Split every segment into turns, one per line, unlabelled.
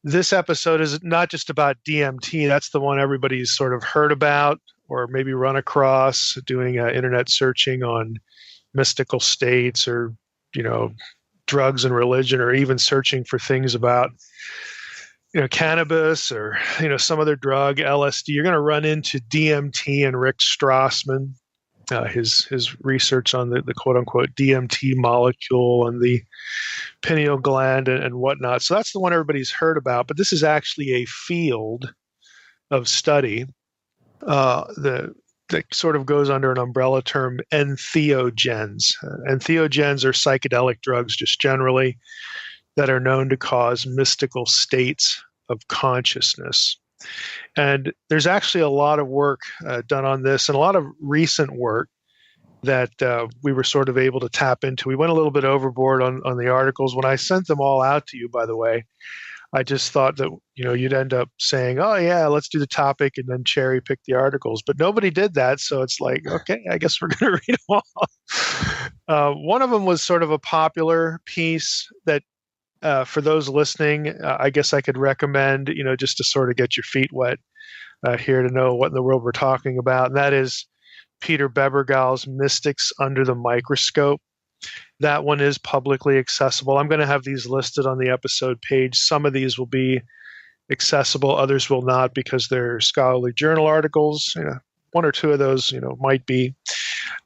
This episode is not just about DMT. That's the one everybody's sort of heard about or maybe run across doing internet searching on mystical states or, drugs and religion, or even searching for things about, cannabis or, some other drug, LSD. You're going to run into DMT and Rick Strassman, his research on the quote unquote DMT molecule and the pineal gland and whatnot. So that's the one everybody's heard about, but this is actually a field of study that sort of goes under an umbrella term, entheogens. Entheogens are psychedelic drugs just generally that are known to cause mystical states of consciousness. And there's actually a lot of work done on this, and a lot of recent work that we were sort of able to tap into. We went a little bit overboard on the articles. When I sent them all out to you, by the way, I just thought that you'd end up saying, "Oh yeah, let's do the topic," and then cherry pick the articles. But nobody did that, so it's like, okay, I guess we're going to read them all. One of them was sort of a popular piece that, for those listening, I guess I could recommend, just to sort of get your feet wet here to know what in the world we're talking about. And that is Peter Bebergal's Mystics Under the Microscope. That one is publicly accessible. I'm going to have these listed on the episode page. Some of these will be accessible, others will not because they're scholarly journal articles. One or two of those, might be.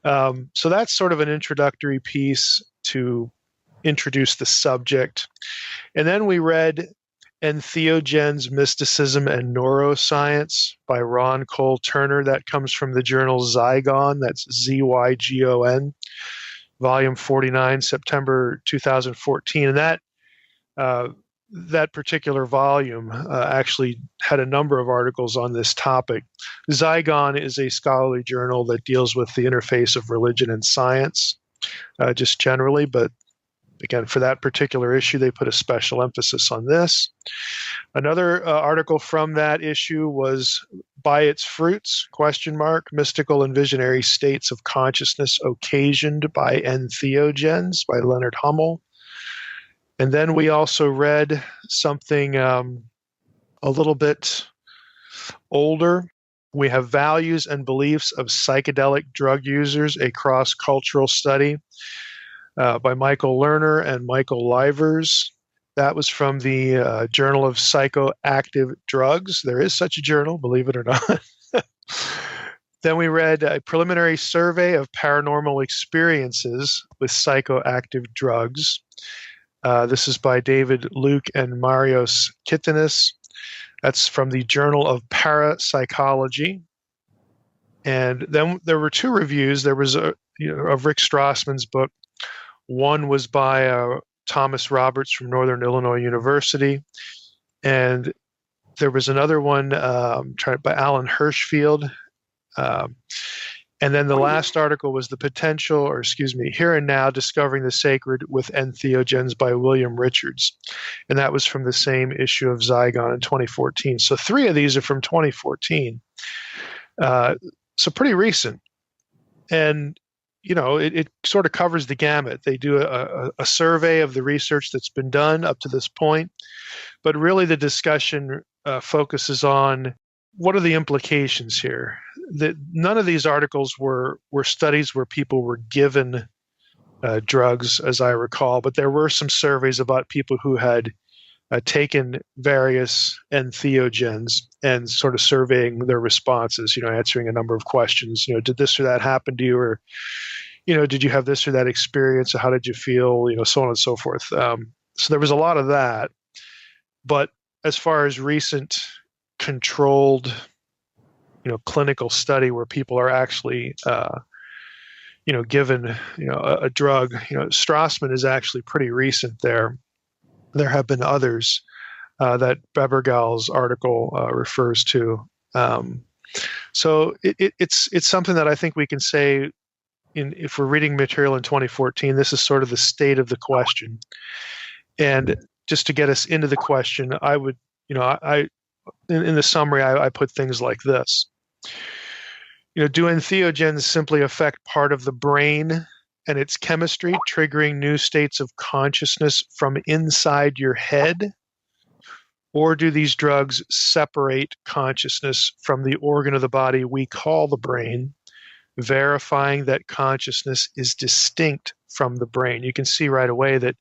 So that's sort of an introductory piece to introduce the subject. And then we read Entheogens, Mysticism, and Neuroscience by Ron Cole Turner. That comes from the journal Zygon. That's Zygon, volume 49, September 2014. And that particular volume actually had a number of articles on this topic. Zygon is a scholarly journal that deals with the interface of religion and science, just generally, but again, for that particular issue, they put a special emphasis on this. Another article from that issue was By Its Fruits, ? Mystical and Visionary States of Consciousness Occasioned by Entheogens by Leonard Hummel. And then we also read something a little bit older. We have Values and Beliefs of Psychedelic Drug Users, a Cross-Cultural Study by Michael Lerner and Michael Livers. That was from the Journal of Psychoactive Drugs. There is such a journal, believe it or not. Then we read a preliminary survey of paranormal experiences with psychoactive drugs. This is by David Luke and Marios Kitinis. That's from the Journal of Parapsychology. And then there were two reviews. There was of Rick Strassman's book. One was by Thomas Roberts from Northern Illinois University, and there was another one by Alan Hirschfield. And then the last article was Here and Now, Discovering the Sacred with Entheogens by William Richards. And that was from the same issue of Zygon in 2014. So three of these are from 2014. So pretty recent. And it sort of covers the gamut. They do a survey of the research that's been done up to this point, but really the discussion focuses on what are the implications here. None of these articles were studies where people were given drugs, as I recall, but there were some surveys about people who had taken various entheogens and sort of surveying their responses, answering a number of questions. Did this or that happen to you? Or, did you have this or that experience? Or how did you feel? So on and so forth. So there was a lot of that. But as far as recent controlled, clinical study where people are actually, given, a drug, Strassman is actually pretty recent there. There have been others that Bebergal's article refers to. So it's something that I think we can say, if we're reading material in 2014, this is sort of the state of the question. And just to get us into the question, I would, in the summary, I put things like this. Do entheogens simply affect part of the brain and its chemistry, triggering new states of consciousness from inside your head? Or do these drugs separate consciousness from the organ of the body we call the brain, verifying that consciousness is distinct from the brain? You can see right away that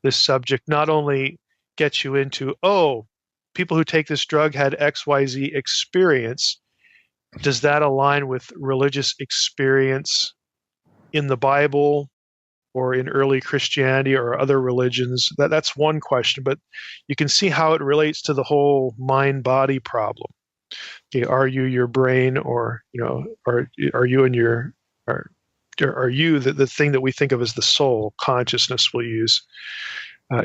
this subject not only gets you into, oh, people who take this drug had XYZ experience. Does that align with religious experience in the Bible or in early Christianity or other religions? That's one question, but you can see how it relates to the whole mind-body problem. Okay, are you your brain, or are you in your are you the thing that we think of as the soul, consciousness we'll use?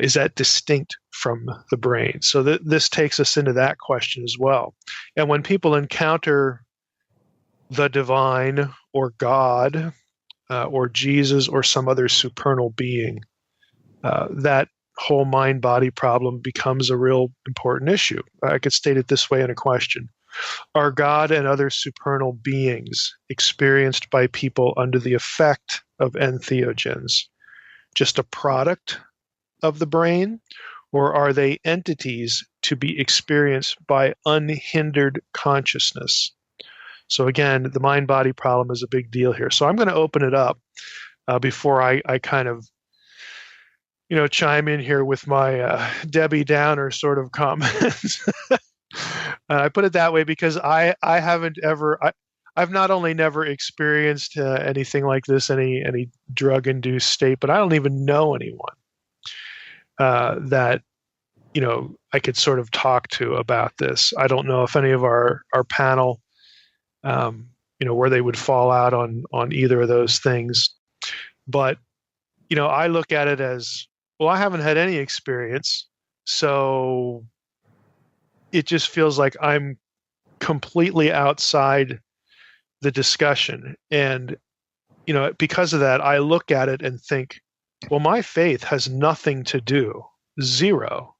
Is that distinct from the brain? So this takes us into that question as well. And when people encounter the divine or God or Jesus or some other supernal being, that whole mind-body problem becomes a real important issue. I could state it this way in a question. Are God and other supernal beings experienced by people under the effect of entheogens just a product of the brain, or are they entities to be experienced by unhindered consciousness? So again, the mind-body problem is a big deal here. So I'm going to open it up before I kind of chime in here with my Debbie Downer sort of comments. I put it that way because I've not only never experienced anything like this, any drug-induced state, but I don't even know anyone that I could sort of talk to about this. I don't know if any of our panel, where they would fall out on either of those things. But I look at it as, well, I haven't had any experience, so it just feels like I'm completely outside the discussion. And, because of that, I look at it and think, well, my faith has nothing to do, zero,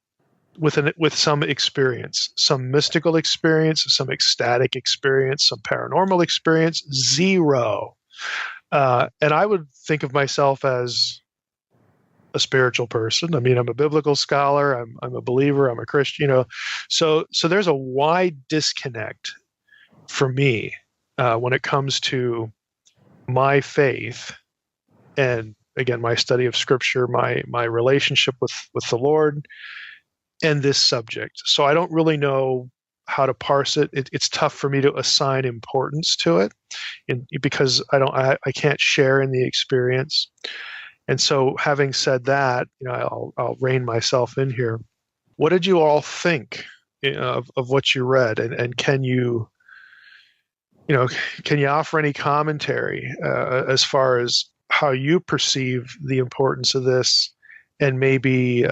with some experience, some mystical experience, some ecstatic experience, some paranormal experience, zero. And I would think of myself as a spiritual person. I mean, I'm a biblical scholar. I'm a believer. I'm a Christian. So there's a wide disconnect for me when it comes to my faith and, again, my study of Scripture, my relationship with the Lord, and this subject. So I don't really know how to parse it. It's tough for me to assign importance to it, because I can't share in the experience. And so, having said that, I'll rein myself in here. What did you all think of what you read, and can you offer any commentary as far as how you perceive the importance of this, and maybe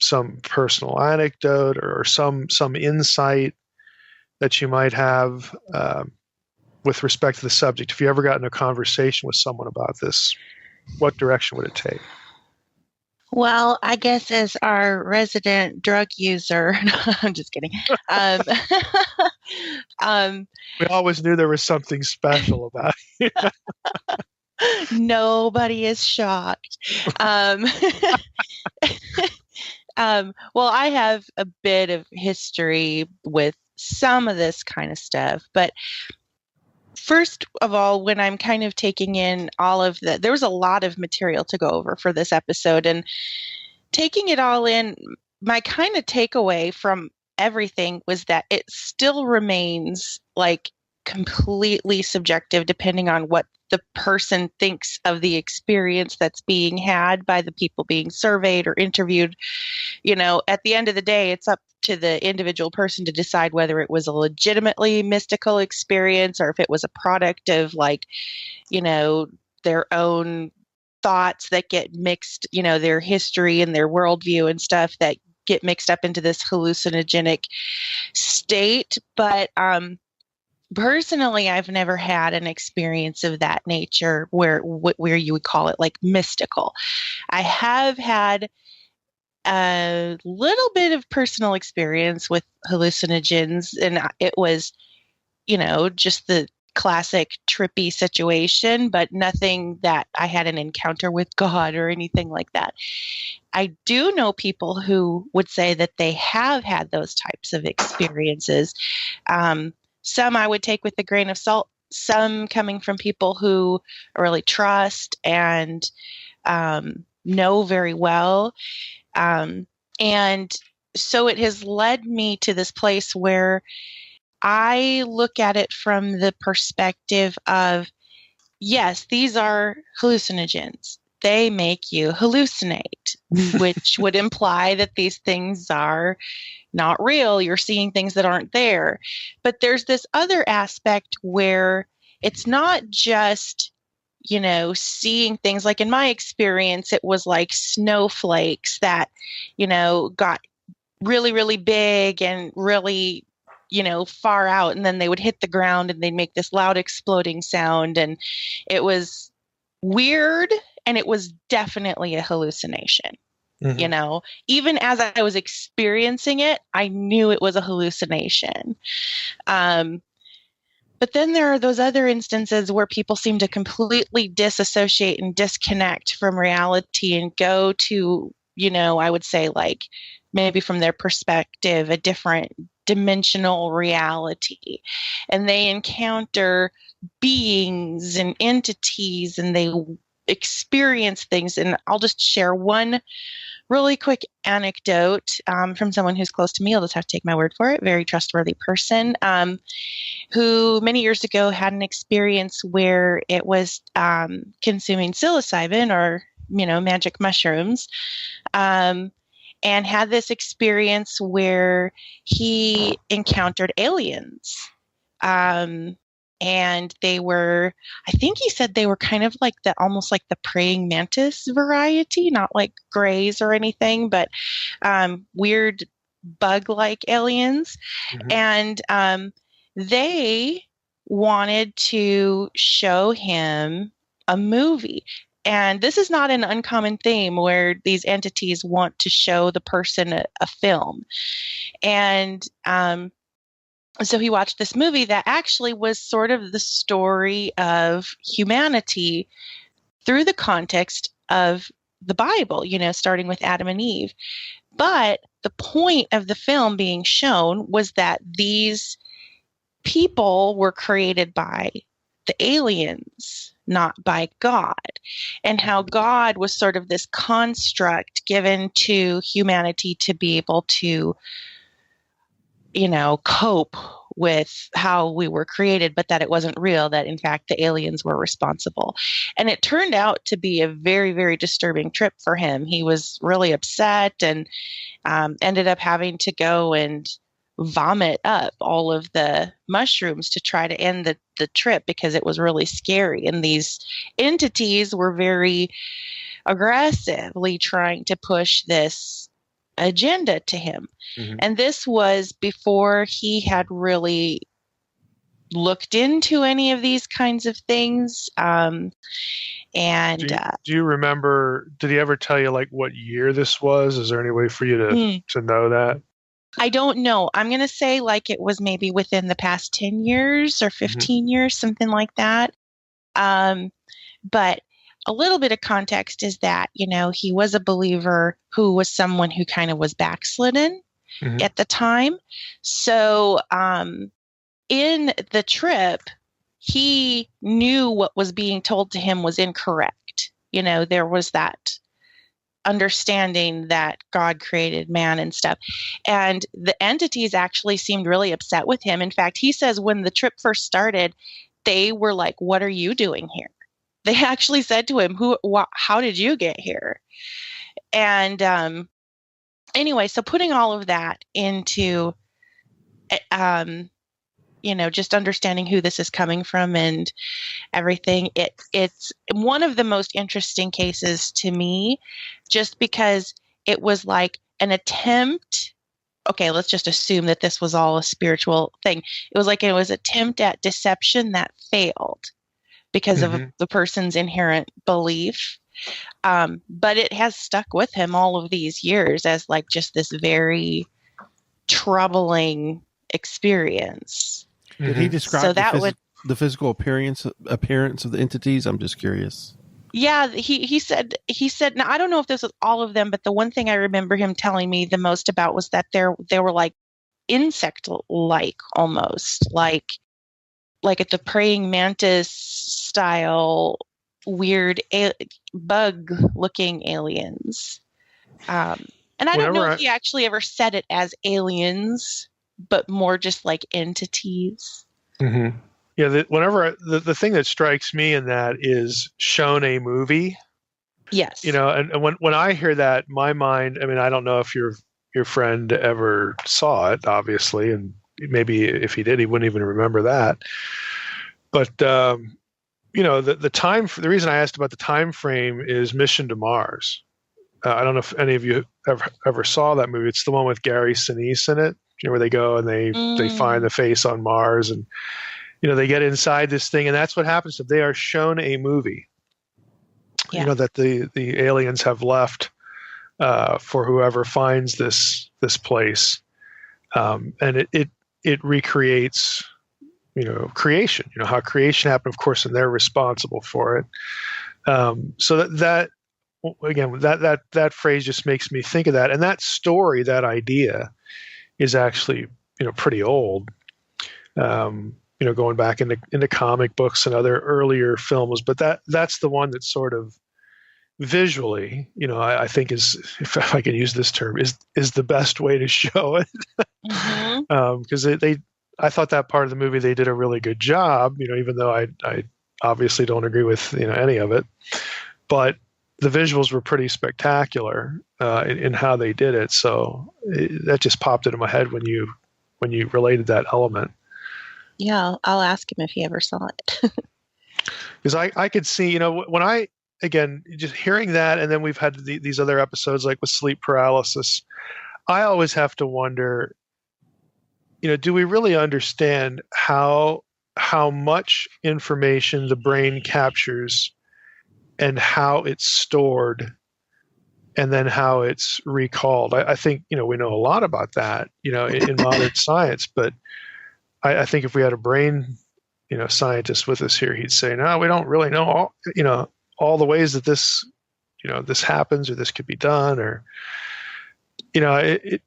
some personal anecdote or some insight that you might have with respect to the subject? If you ever got in a conversation with someone about this, what direction would it take?
Well, I guess as our resident drug user, I'm just kidding.
We always knew there was something special about it.
Nobody is shocked. Well, I have a bit of history with some of this kind of stuff, but first of all, when I'm kind of taking in all of there was a lot of material to go over for this episode, and taking it all in, my kind of takeaway from everything was that it still remains like completely subjective, depending on what the person thinks of the experience that's being had by the people being surveyed or interviewed. At the end of the day, it's up to the individual person to decide whether it was a legitimately mystical experience or if it was a product of their own thoughts that get mixed, their history and their worldview and stuff that get mixed up into this hallucinogenic state. But personally, I've never had an experience of that nature where you would call it like mystical. I have had a little bit of personal experience with hallucinogens, and it was, just the classic trippy situation, but nothing that I had an encounter with God or anything like that. I do know people who would say that they have had those types of experiences. Some I would take with a grain of salt, some coming from people who I really trust and know very well. And so it has led me to this place where I look at it from the perspective of, yes, these are hallucinogens. They make you hallucinate, which would imply that these things are not real. You're seeing things that aren't there. But there's this other aspect where it's not just, seeing things. Like in my experience, it was like snowflakes that, got really, really big and really, far out, and then they would hit the ground and they'd make this loud exploding sound. And it was weird, and it was definitely a hallucination. Mm-hmm. Even as I was experiencing it, I knew it was a hallucination. But then there are those other instances where people seem to completely disassociate and disconnect from reality and go to, I would say, like, maybe from their perspective, a different dimensional reality. And they encounter beings and entities, and they experience things. And I'll just share one really quick anecdote from someone who's close to me. I'll just have to take my word for it. Very trustworthy person who many years ago had an experience where it was consuming psilocybin or, magic mushrooms, and had this experience where he encountered aliens. And they were, I think he said they were kind of like almost like the praying mantis variety, not like grays or anything, but weird bug-like aliens. Mm-hmm. And they wanted to show him a movie. And this is not an uncommon theme where these entities want to show the person a film. And so he watched this movie that actually was sort of the story of humanity through the context of the Bible, starting with Adam and Eve. But the point of the film being shown was that these people were created by the aliens, not by God, and how God was sort of this construct given to humanity to be able to cope with how we were created, but that it wasn't real, that in fact the aliens were responsible. And it turned out to be a very, very disturbing trip for him. He was really upset and ended up having to go and vomit up all of the mushrooms to try to end the trip because it was really scary. And these entities were very aggressively trying to push this agenda to him. Mm-hmm. And this was before he had really looked into any of these kinds of things. Do
you remember, did he ever tell you like what year this was? Is there any way for you to know that?
I don't know. I'm going to say like it was maybe within the past 10 years or 15 years, something like that. But a little bit of context is that, he was a believer who was someone who kind of was backslidden at the time. So in the trip, he knew what was being told to him was incorrect. There was that understanding that God created man and stuff. And the entities actually seemed really upset with him. In fact, he says when the trip first started, they were like, "What are you doing here?" They actually said to him, how did you get here? And anyway, so putting all of that into, just understanding who this is coming from and everything, it's one of the most interesting cases to me, just because it was like an attempt. Okay, let's just assume that this was all a spiritual thing. It was like it was an attempt at deception that failed because of the person's inherent belief. But it has stuck with him all of these years as like just this very troubling experience.
Did he describe the physical appearance of the entities? I'm just curious.
Yeah, he said now I don't know if this was all of them, but the one thing I remember him telling me the most about was that they were like insect-like almost, like at the praying mantis style, weird bug-looking aliens. And I don't know if he actually ever said it as aliens, but more just like entities.
Mm-hmm. Yeah, the thing that strikes me in that is shown a movie.
Yes.
And when I hear that, my mind, I mean, I don't know if your friend ever saw it, obviously, and maybe if he did, he wouldn't even remember that. But the reason I asked about the time frame is Mission to Mars. I don't know if any of you ever saw that movie. It's the one with Gary Sinise in it, where they go and they find the face on Mars, and they get inside this thing, and that's what happens to them. They are shown a movie, that the aliens have left for whoever finds this place, and it recreates, creation. How creation happened, of course, and they're responsible for it. So that again, that phrase just makes me think of that, and that story, that idea, is actually pretty old. Going back into comic books and other earlier films, but that's the one that sort of visually, I think is, if I can use this term, is the best way to show it. Because I thought that part of the movie they did a really good job. Even though I obviously don't agree with any of it, but the visuals were pretty spectacular in how they did it. So that just popped into my head when you related that element.
Yeah, I'll ask him if he ever saw it.
Because I could see, when I, again, just hearing that, and then we've had these other episodes like with sleep paralysis, I always have to wonder, do we really understand how much information the brain captures and how it's stored and then how it's recalled? I think, we know a lot about that, in modern science, but I think if we had a brain, scientist with us here, he'd say, no, we don't really know all the ways that this, this happens, or this could be done, or, to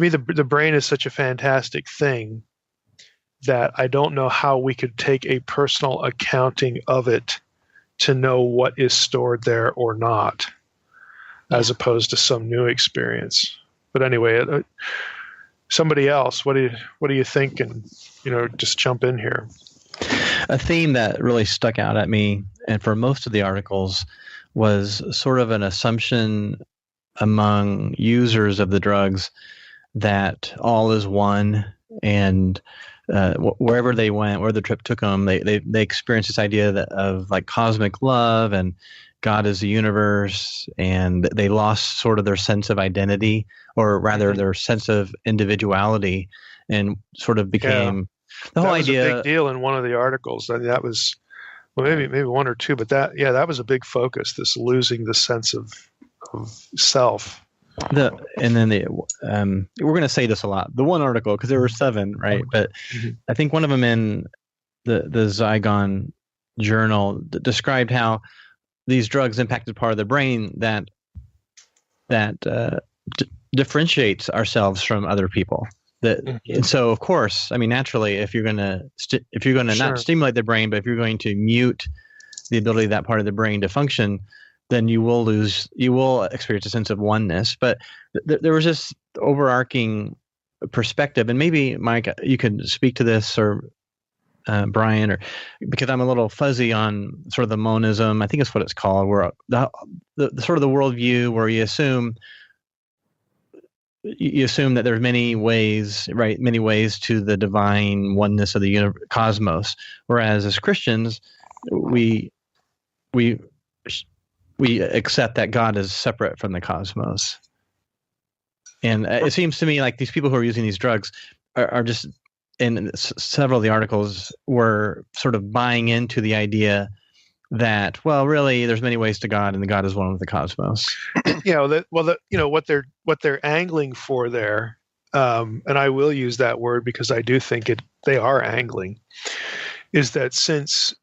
me, the brain is such a fantastic thing that I don't know how we could take a personal accounting of it to know what is stored there or not, as opposed to some new experience. But anyway, somebody else, what do you think? And just jump in here.
A theme that really stuck out at me, and for most of the articles, was sort of an assumption among users of the drugs that all is one, and wherever they went, where the trip took them, they experienced this idea of like cosmic love and God is the universe, and they lost sort of their sense of identity, or rather their sense of individuality, and sort of became the whole idea.
That was a big deal in one of the articles. I mean, that was, well, maybe one or two, but that was a big focus. This losing the sense of self.
We're going to say this a lot. The one article, because there were 7, right? But I think one of them in the Zygon journal described how these drugs impacted part of the brain that differentiates ourselves from other people. And so, of course, I mean, naturally, if you're going to not stimulate the brain, but if you're going to mute the ability of that part of the brain to function, then you will experience a sense of oneness. But there was this overarching perspective, and maybe Mike, you could speak to this, or Brian, or because I'm a little fuzzy on sort of the monism, I think it's what it's called, where the sort of the worldview where you assume that there's many ways, right? Many ways to the divine oneness of the cosmos. Whereas as Christians, we accept that God is separate from the cosmos. And it seems to me like these people who are using these drugs are just, in several of the articles, were sort of buying into the idea that, well, really, there's many ways to God, and the God is one with the cosmos. What they're angling for there, and I will use that word because I do think they are angling,
is that since,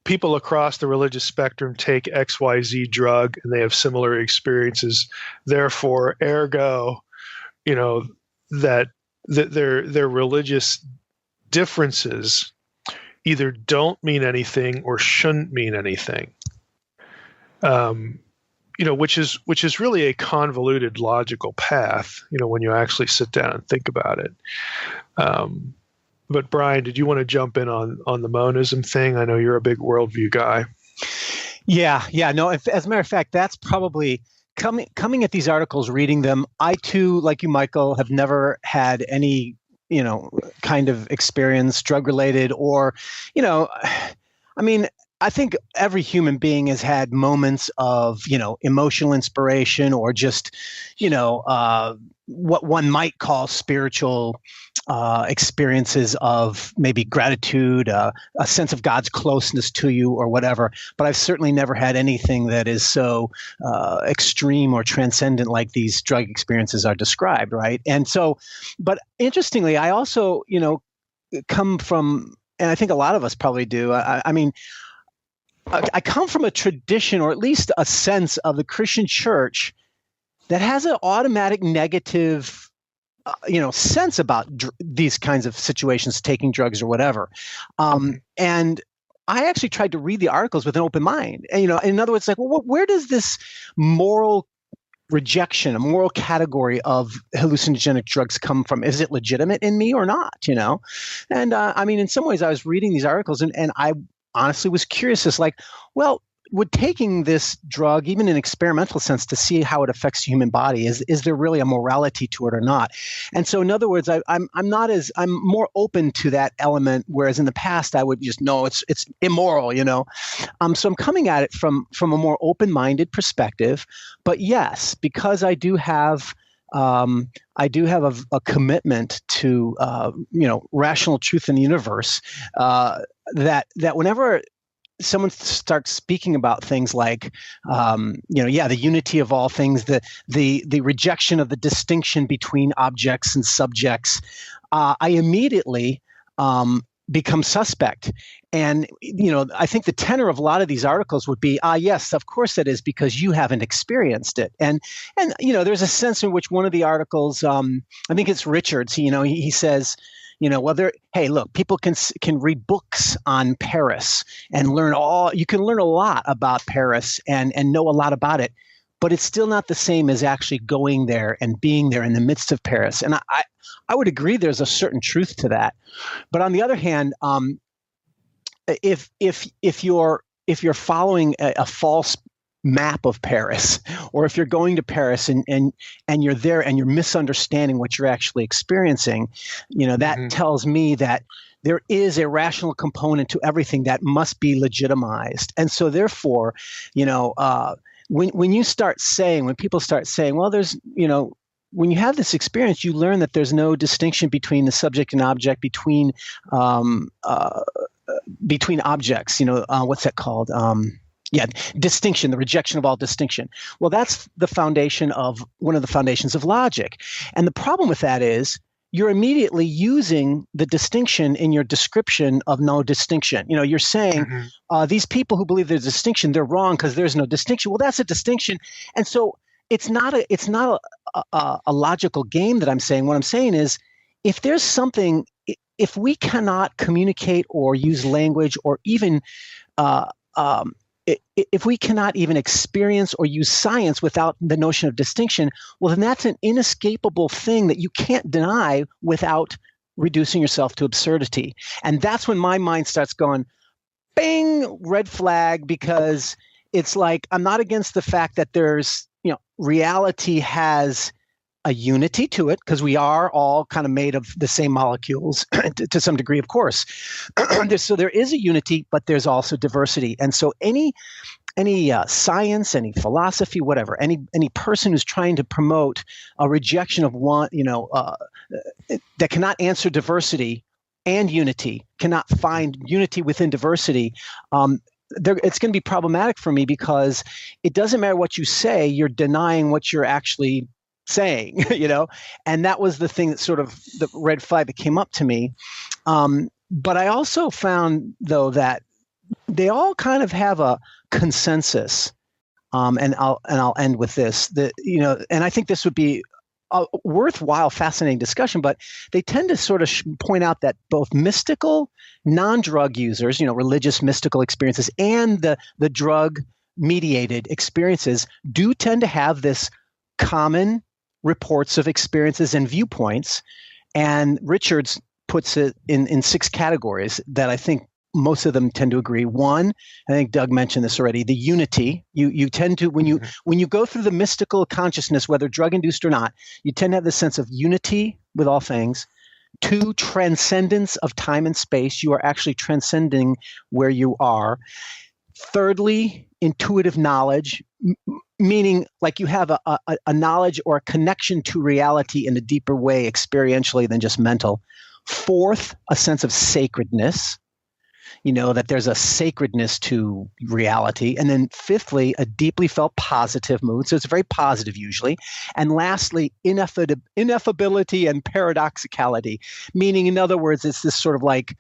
people across the religious spectrum take XYZ drug and they have similar experiences, therefore, ergo, that their religious differences either don't mean anything or shouldn't mean anything. Which is really a convoluted logical path, when you actually sit down and think about it. But Brian, did you want to jump in on the monism thing? I know you're a big worldview guy.
Yeah. No, as a matter of fact, that's probably coming at these articles, reading them. I too, like you, Michael, have never had any, kind of experience drug related or, I think every human being has had moments of, emotional inspiration or just, what one might call spiritual experiences of maybe gratitude, a sense of God's closeness to you or whatever. But I've certainly never had anything that is so extreme or transcendent like these drug experiences are described, right? And so, but interestingly, I also, come from, and I think a lot of us probably do, I come from a tradition, or at least a sense of the Christian church that has an automatic negative, sense about these kinds of situations, taking drugs or whatever. And I actually tried to read the articles with an open mind. And, in other words, like, well, where does this moral rejection, a moral category of hallucinogenic drugs come from? Is it legitimate in me or not? And in some ways, I was reading these articles and I honestly was curious as like, well, would taking this drug, even in an experimental sense, to see how it affects the human body, is there really a morality to it or not? And so, in other words, I'm more open to that element, whereas in the past I would just know it's immoral, So I'm coming at it from a more open-minded perspective. But yes, because I do have a commitment to rational truth in the universe, that whenever someone starts speaking about things like, the unity of all things, the rejection of the distinction between objects and subjects, I immediately become suspect. And, I think the tenor of a lot of these articles would be, yes, of course that is, because you haven't experienced it. And there's a sense in which one of the articles, I think it's Richards, he says, hey, look, people can read books on Paris and you can learn a lot about Paris and know a lot about it, but it's still not the same as actually going there and being there in the midst of Paris. And I would agree there's a certain truth to that. But on the other hand, if you're following a false map of Paris, or if you're going to Paris and you're there and you're misunderstanding what you're actually experiencing, that tells me that there is a rational component to everything that must be legitimized. And so therefore, when people start saying, well, there's, when you have this experience, you learn that there's no distinction between the subject and object, between objects, what's that called? Distinction, the rejection of all distinction. Well, that's one of the foundations of logic. And the problem with that is you're immediately using the distinction in your description of no distinction. You're saying these people who believe there's a distinction, they're wrong because there's no distinction. Well, that's a distinction. And so it's not a logical game that I'm saying. What I'm saying is, if there's something, if we cannot communicate or use language or even if we cannot even experience or use science without the notion of distinction, well, then that's an inescapable thing that you can't deny without reducing yourself to absurdity. And that's when my mind starts going, bing, red flag, because it's like, I'm not against the fact that there's, reality has a unity to it, because we are all kind of made of the same molecules to some degree, of course. So there is a unity, but there's also diversity. And so any science, any philosophy, whatever, any person who's trying to promote a rejection of one, that cannot answer diversity and unity, cannot find unity within diversity, it's going to be problematic for me, because it doesn't matter what you say, you're denying what you're actually saying, and that was the thing that sort of the red flag that came up to me. But I also found, though, that they all kind of have a consensus. And I'll end with this. And I think this would be a worthwhile, fascinating discussion. But they tend to sort of point out that both mystical, non-drug users, religious mystical experiences, and the drug-mediated experiences do tend to have this common reports of experiences and viewpoints. And Richards puts it in 6 categories that I think most of them tend to agree. One, I think Doug mentioned this already, the unity. You tend to, when you go through the mystical consciousness, whether drug-induced or not, you tend to have the sense of unity with all things. 2, transcendence of time and space. You are actually transcending where you are. Thirdly, intuitive knowledge, meaning like you have a knowledge or a connection to reality in a deeper way experientially than just mental. 4th, a sense of sacredness, that there's a sacredness to reality. And then 5thly, a deeply felt positive mood. So it's very positive usually. And lastly, ineffability and paradoxicality, meaning, in other words, it's this sort of like,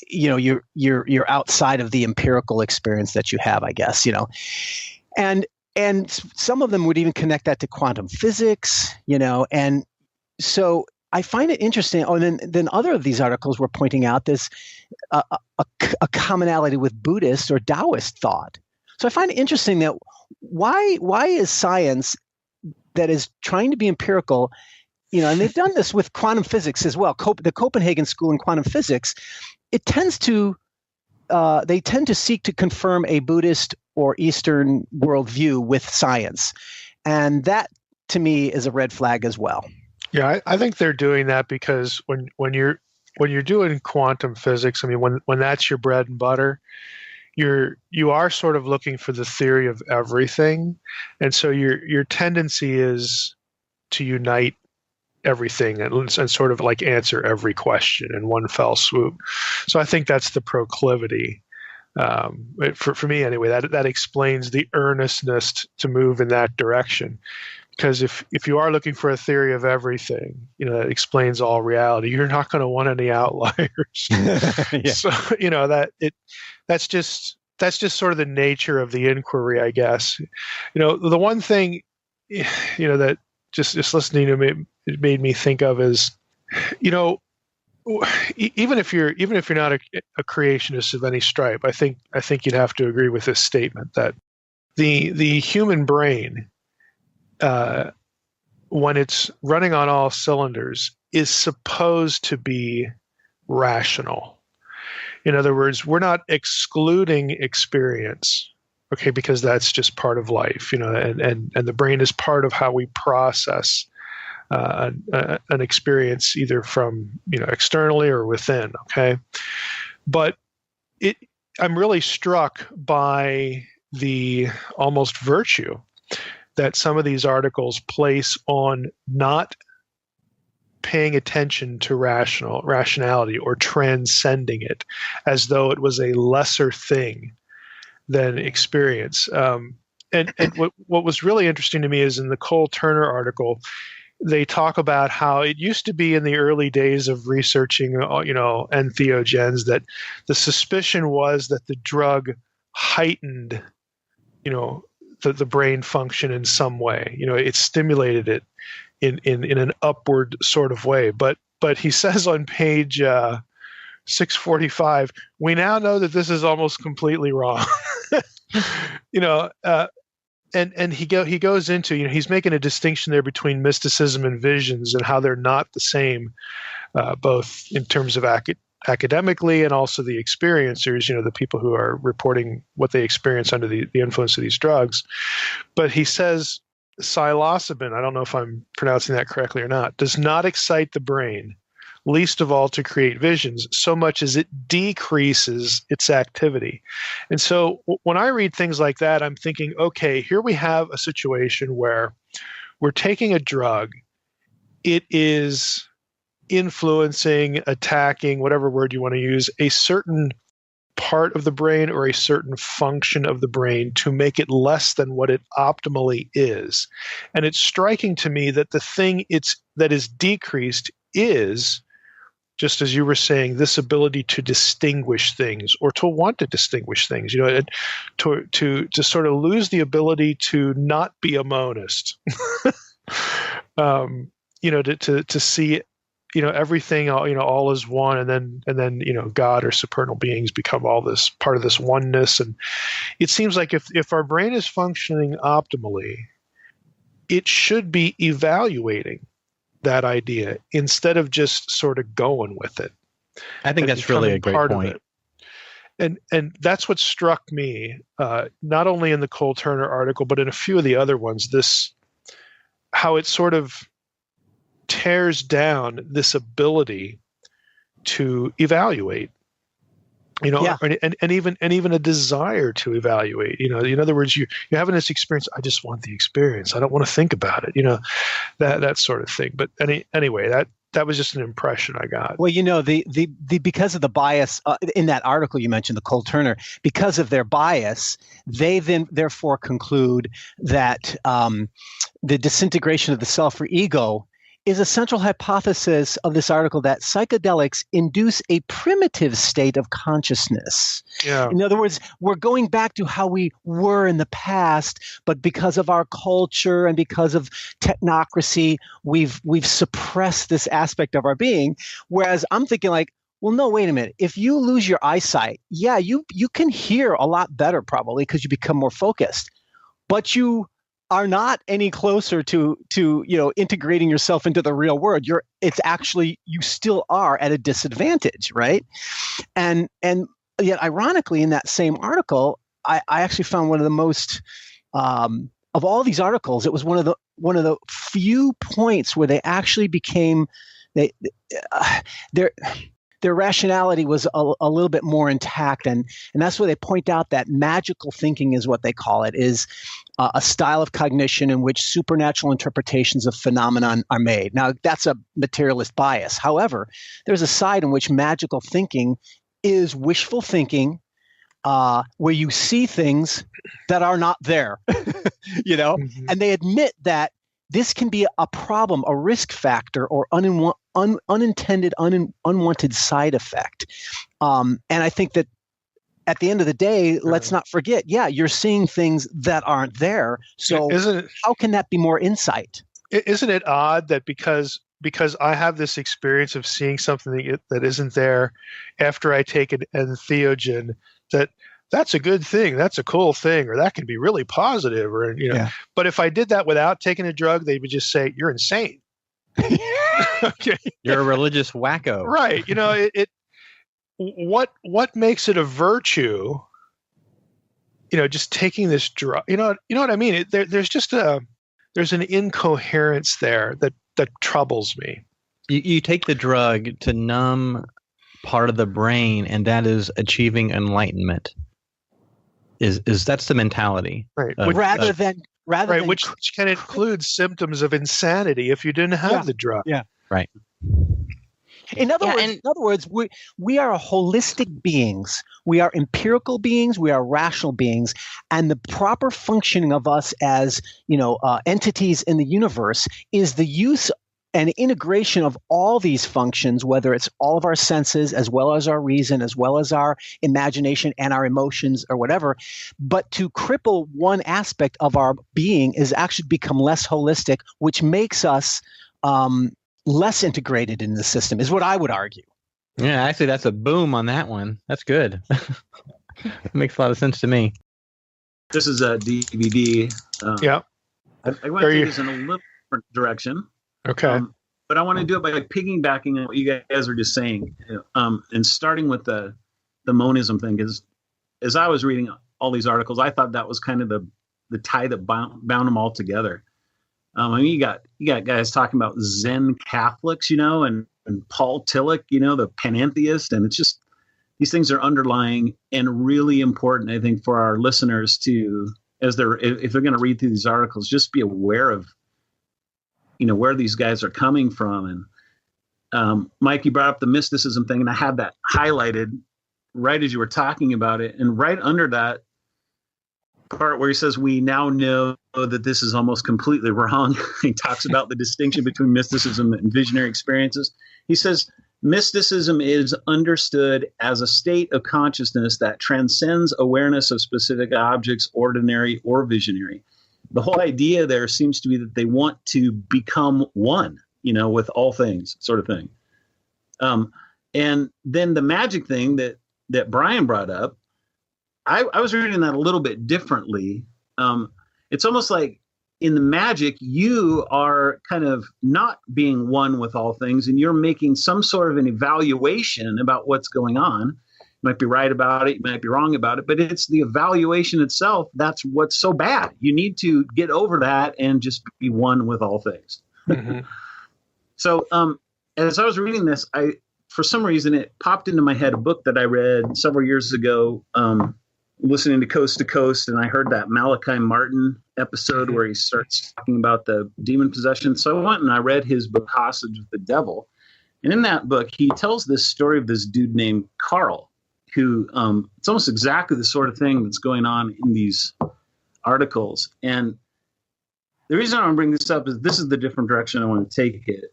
you're outside of the empirical experience that you have, I guess, and some of them would even connect that to quantum physics, and so I find it interesting. Oh, and then other of these articles were pointing out this a commonality with Buddhist or Taoist thought. So I find it interesting that why is science that is trying to be empirical, and they've done this with quantum physics as well. The Copenhagen School in quantum physics, they tend to seek to confirm a Buddhist or Eastern worldview with science, and that to me is a red flag as well.
Yeah, I think they're doing that because when you're doing quantum physics, I mean, when that's your bread and butter, you are sort of looking for the theory of everything, and so your tendency is to unite everything and sort of like answer every question in one fell swoop. So I think that's the proclivity. For me anyway, that explains the earnestness to move in that direction. Because if you are looking for a theory of everything, that explains all reality, you're not going to want any outliers.
Yeah.
So that's just sort of the nature of the inquiry, I guess. The one thing, that just listening to me, it made me think of is, even if you're not a creationist of any stripe, I think you'd have to agree with this statement that the human brain, when it's running on all cylinders, is supposed to be rational. In other words, we're not excluding experience, okay, because that's just part of life, and the brain is part of how we process an experience, either from externally or within, okay. But I'm really struck by the almost virtue that some of these articles place on not paying attention to rationality or transcending it as though it was a lesser thing than experience. And what was really interesting to me is in the Cole Turner article, they talk about how it used to be in the early days of researching, entheogens, that the suspicion was that the drug heightened, the brain function in some way. It stimulated it in an upward sort of way. But he says on page 645, we now know that this is almost completely wrong. And he goes into, he's making a distinction there between mysticism and visions and how they're not the same, both in terms of academically and also the experiencers, the people who are reporting what they experience under the influence of these drugs. But he says psilocybin, I don't know if I'm pronouncing that correctly or not, does not excite the brain, least of all to create visions, so much as it decreases its activity. And so when I read things like that, I'm thinking, okay, here we have a situation where we're taking a drug. It is influencing, attacking, whatever word you want to use, a certain part of the brain or a certain function of the brain to make it less than what it optimally is. And it's striking to me that the thing that is decreased is just as you were saying, this ability to distinguish things or to want to distinguish things, and to sort of lose the ability to not be a monist, to see, everything, all is one, and then God or supernal beings become all this part of this oneness. And it seems like if our brain is functioning optimally, it should be evaluating that idea instead of just sort of going with it.
I think that's really a great point.
And that's what struck me, not only in the Cole Turner article, but in a few of the other ones, how it sort of tears down this ability to evaluate, and even a desire to evaluate. In other words, you're having this experience. I just want the experience. I don't want to think about it. That sort of thing. But anyway, that was just an impression I got.
Well, the because of the bias in that article you mentioned, the Cole Turner, because of their bias, they then therefore conclude that the disintegration of the self or ego is a central hypothesis of this article, that psychedelics induce a primitive state of consciousness.
Yeah.
In other words, we're going back to how we were in the past, but because of our culture and because of technocracy, we've suppressed this aspect of our being. Whereas I'm thinking like, well, no, wait a minute. If you lose your eyesight, yeah, you can hear a lot better probably because you become more focused, but you are not any closer to integrating yourself into the real world. You still are at a disadvantage, right? And yet, ironically, in that same article, I actually found one of the most of all these articles. It was one of the few points where they actually became their rationality was a little bit more intact, and that's where they point out that magical thinking is what they call it, is a style of cognition in which supernatural interpretations of phenomenon are made. Now, that's a materialist bias. However, there's a side in which magical thinking is wishful thinking, where you see things that are not there,
Mm-hmm.
and they admit that this can be a problem, a risk factor, or unintended, unwanted side effect. And I think that at the end of the day, let's not forget, you're seeing things that aren't there. So how can that be more insight?
Isn't it odd that because I have this experience of seeing something that isn't there after I take an entheogen, that's a good thing, that's a cool thing, or that can be really positive, or But if I did that without taking a drug, they would just say you're insane. Okay,
you're a religious wacko,
right? What makes it a virtue? Just taking this drug. You know what I mean? There's an incoherence there that troubles me.
You take the drug to numb part of the brain, and that is achieving enlightenment. Is that's the mentality,
right?
Rather than
which can include symptoms of insanity if you didn't have the drug.
Yeah,
right.
In other words, we are holistic beings. We are empirical beings. We are rational beings, and the proper functioning of us as entities in the universe is the use and integration of all these functions, whether it's all of our senses, as well as our reason, as well as our imagination and our emotions or whatever. But to cripple one aspect of our being is actually become less holistic, which makes us less integrated in the system, is what I would argue.
Yeah, actually, that's a boom on that one. That's good. It makes a lot of sense to me.
This is a DVD.
Yeah.
I want to take this in a little different direction.
Okay.
But I want to do it by piggybacking on what you guys were just saying, and starting with the monism thing. Because as I was reading all these articles, I thought that was kind of the tie that bound them all together. You got guys talking about Zen Catholics, and Paul Tillich, the panentheist, and it's just these things are underlying and really important, I think, for our listeners to, if they're going to read through these articles, just be aware of where these guys are coming from. And Mike, you brought up the mysticism thing, and I had that highlighted right as you were talking about it. And right under that part where he says, we now know that this is almost completely wrong. He talks about the distinction between mysticism and visionary experiences. He says, Mysticism is understood as a state of consciousness that transcends awareness of specific objects, ordinary or visionary. The whole idea there seems to be that they want to become one, with all things, sort of thing. And then the magic thing that Brian brought up, I was reading that a little bit differently. It's almost like in the magic, you are kind of not being one with all things, and you're making some sort of an evaluation about what's going on. You might be right about it, you might be wrong about it, but it's the evaluation itself that's what's so bad. You need to get over that and just be one with all things. Mm-hmm. So as I was reading this, for some reason, it popped into my head a book that I read several years ago, listening to Coast, and I heard that Malachi Martin episode where he starts talking about the demon possession. So I went and I read his book, Hostage with the Devil. And in that book, he tells this story of this dude named Carl, who it's almost exactly the sort of thing that's going on in these articles. And the reason I want to bring this up is this is the different direction I want to take it.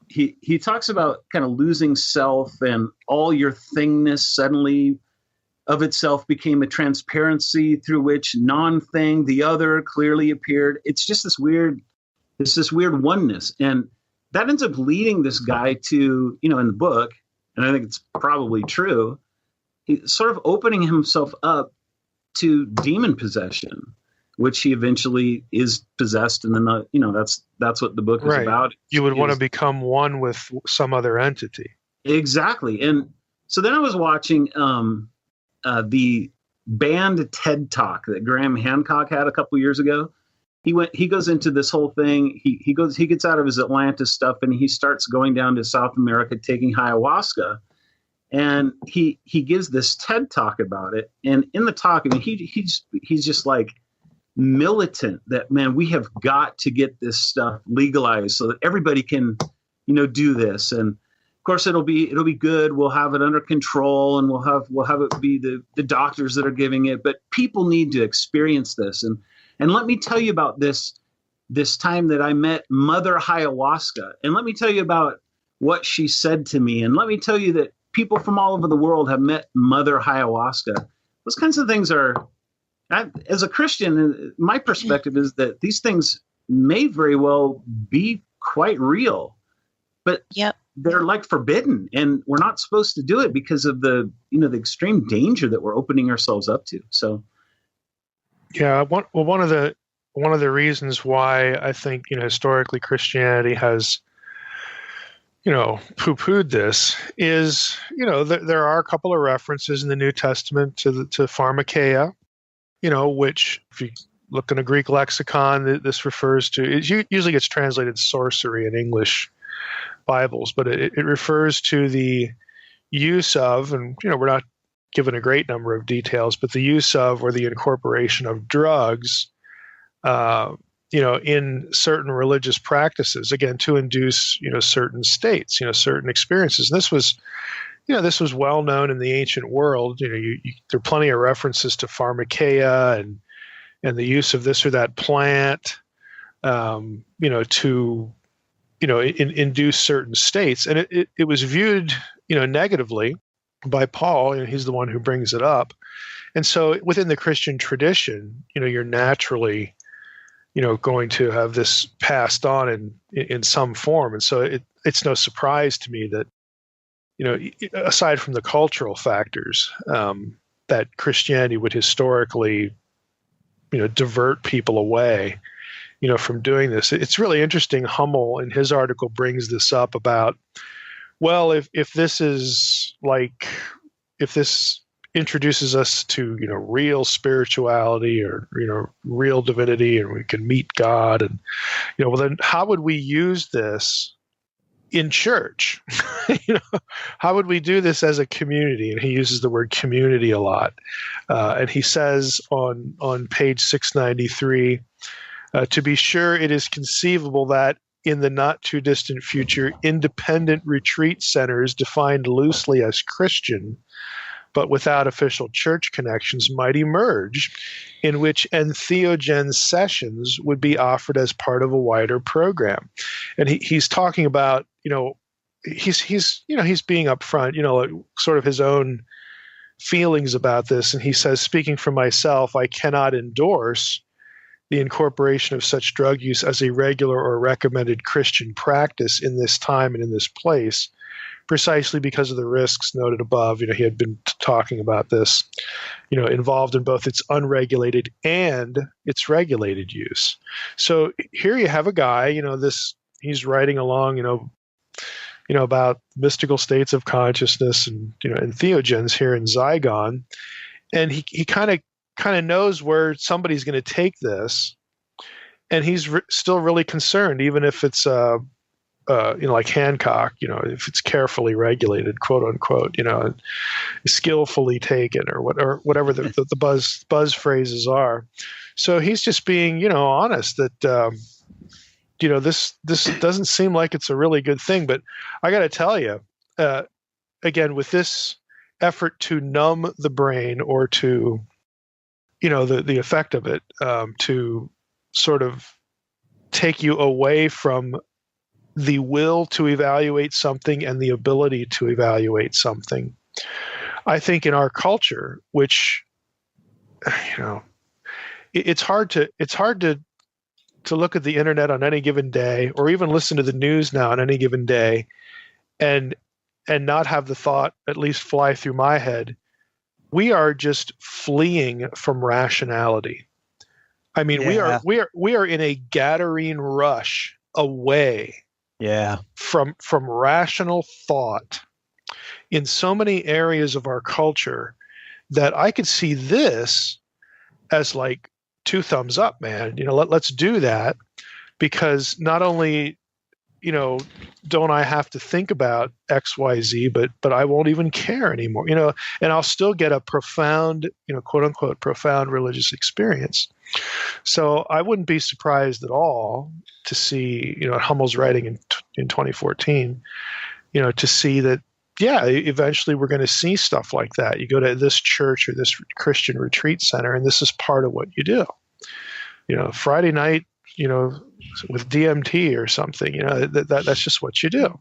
He talks about kind of losing self, and all your thingness suddenly of itself became a transparency through which non-thing, the other, clearly appeared. It's just this weird oneness. And that ends up leading this guy to, in the book, and I think it's probably true, he's sort of opening himself up to demon possession, which he eventually is possessed. And then, that's what the book is about.
You would want to become one with some other entity. Exactly.
And so then I was watching the banned TED Talk that Graham Hancock had a couple years ago. He goes into this whole thing. He gets out of his Atlanta stuff and he starts going down to South America taking ayahuasca. And he gives this TED Talk about it. And in the talk, he's just like militant that, man, we have got to get this stuff legalized so that everybody can, do this. And of course, it'll be good. We'll have it under control, and we'll have it be the doctors that are giving it. But people need to experience this. And let me tell you about this time that I met Mother Ayahuasca. And let me tell you about what she said to me. And let me tell you that people from all over the world have met Mother Ayahuasca. Those kinds of things are, as a Christian, my perspective is that these things may very well be quite real. But they're like forbidden, and we're not supposed to do it because of the extreme danger that we're opening ourselves up to. So,
one of the reasons why I think historically Christianity has poo-pooed this is there are a couple of references in the New Testament to pharmakeia, which if you look in a Greek lexicon, this refers to. It usually gets translated sorcery in English Bibles, but it refers to the use of, and we're not given a great number of details, but the use of or the incorporation of drugs, in certain religious practices, again, to induce, certain states, certain experiences. And this was well known in the ancient world. There are plenty of references to pharmakeia and the use of this or that plant, to induce certain states. And it was viewed, negatively by Paul, and he's the one who brings it up. And so within the Christian tradition, you're naturally, going to have this passed on in some form. And so it's no surprise to me that, aside from the cultural factors, that Christianity would historically, divert people away from doing this. It's really interesting. Hummel in his article brings this up about, well, if this introduces us to, real spirituality or, real divinity, and we can meet God, and, well, then how would we use this in church? How would we do this as a community? And he uses the word community a lot. And he says on page 693, to be sure, it is conceivable that in the not too distant future, independent retreat centers defined loosely as Christian, but without official church connections, might emerge, in which Entheogens sessions would be offered as part of a wider program. And he's talking about, he's being upfront, sort of his own feelings about this, and he says, speaking for myself, I cannot endorse the incorporation of such drug use as a regular or recommended Christian practice in this time and in this place, precisely because of the risks noted above. He had been talking about this, involved in both its unregulated and its regulated use. So here you have a guy, he's writing along, about mystical states of consciousness and, entheogens here in Zygon. And he kind of knows where somebody's going to take this. And he's still really concerned, even if it's, like Hancock, if it's carefully regulated, quote unquote, skillfully taken or whatever the buzz phrases are. So he's just being, honest that, this doesn't seem like it's a really good thing. But I got to tell you, again, with this effort to numb the brain or to, the effect of it, to sort of take you away from the will to evaluate something and the ability to evaluate something. I think in our culture, which, it's hard to look at the internet on any given day, or even listen to the news now on any given day, and not have the thought at least fly through my head, we are just fleeing from rationality. I mean,
Yeah.
we are in a Gadarene rush away from rational thought in so many areas of our culture that I could see this as like 2 thumbs up, man. Let's do that, because not only, don't I have to think about XYZ, but I won't even care anymore, and I'll still get a profound, quote unquote, profound religious experience. So I wouldn't be surprised at all to see, Hummel's writing in 2014, to see that, eventually we're going to see stuff like that. You go to this church or this Christian retreat center, and this is part of what you do. Friday night, with DMT or something, that's just what you do.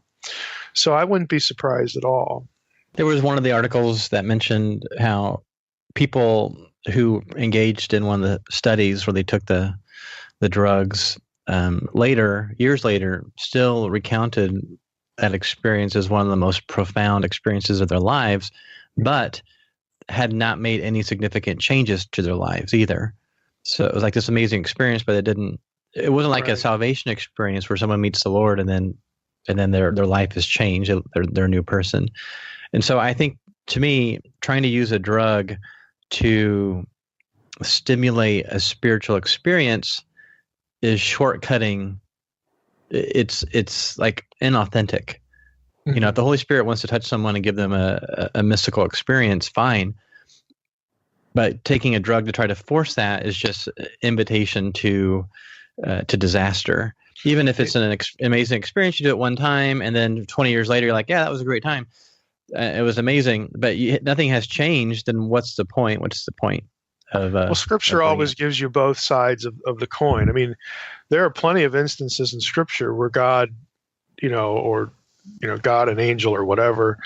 So I wouldn't be surprised at all.
There was one of the articles that mentioned how people who engaged in one of the studies where they took the drugs years later, still recounted that experience as one of the most profound experiences of their lives, but had not made any significant changes to their lives either. So it was like this amazing experience, but it wasn't like a salvation experience where someone meets the Lord and then their life is changed. They're a new person. And so I think, to me, trying to use a drug to stimulate a spiritual experience is shortcutting. It's like inauthentic.
Mm-hmm.
If the Holy Spirit wants to touch someone and give them a mystical experience, fine. But taking a drug to try to force that is just invitation to disaster. Even if it's an amazing experience, you do it one time, and then 20 years later, you're like, yeah, that was a great time. It was amazing, but nothing has changed. Then what's the point? What's the point of?
Scripture always gives you both sides of the coin. I mean, there are plenty of instances in Scripture where God, or God, an angel, or whatever,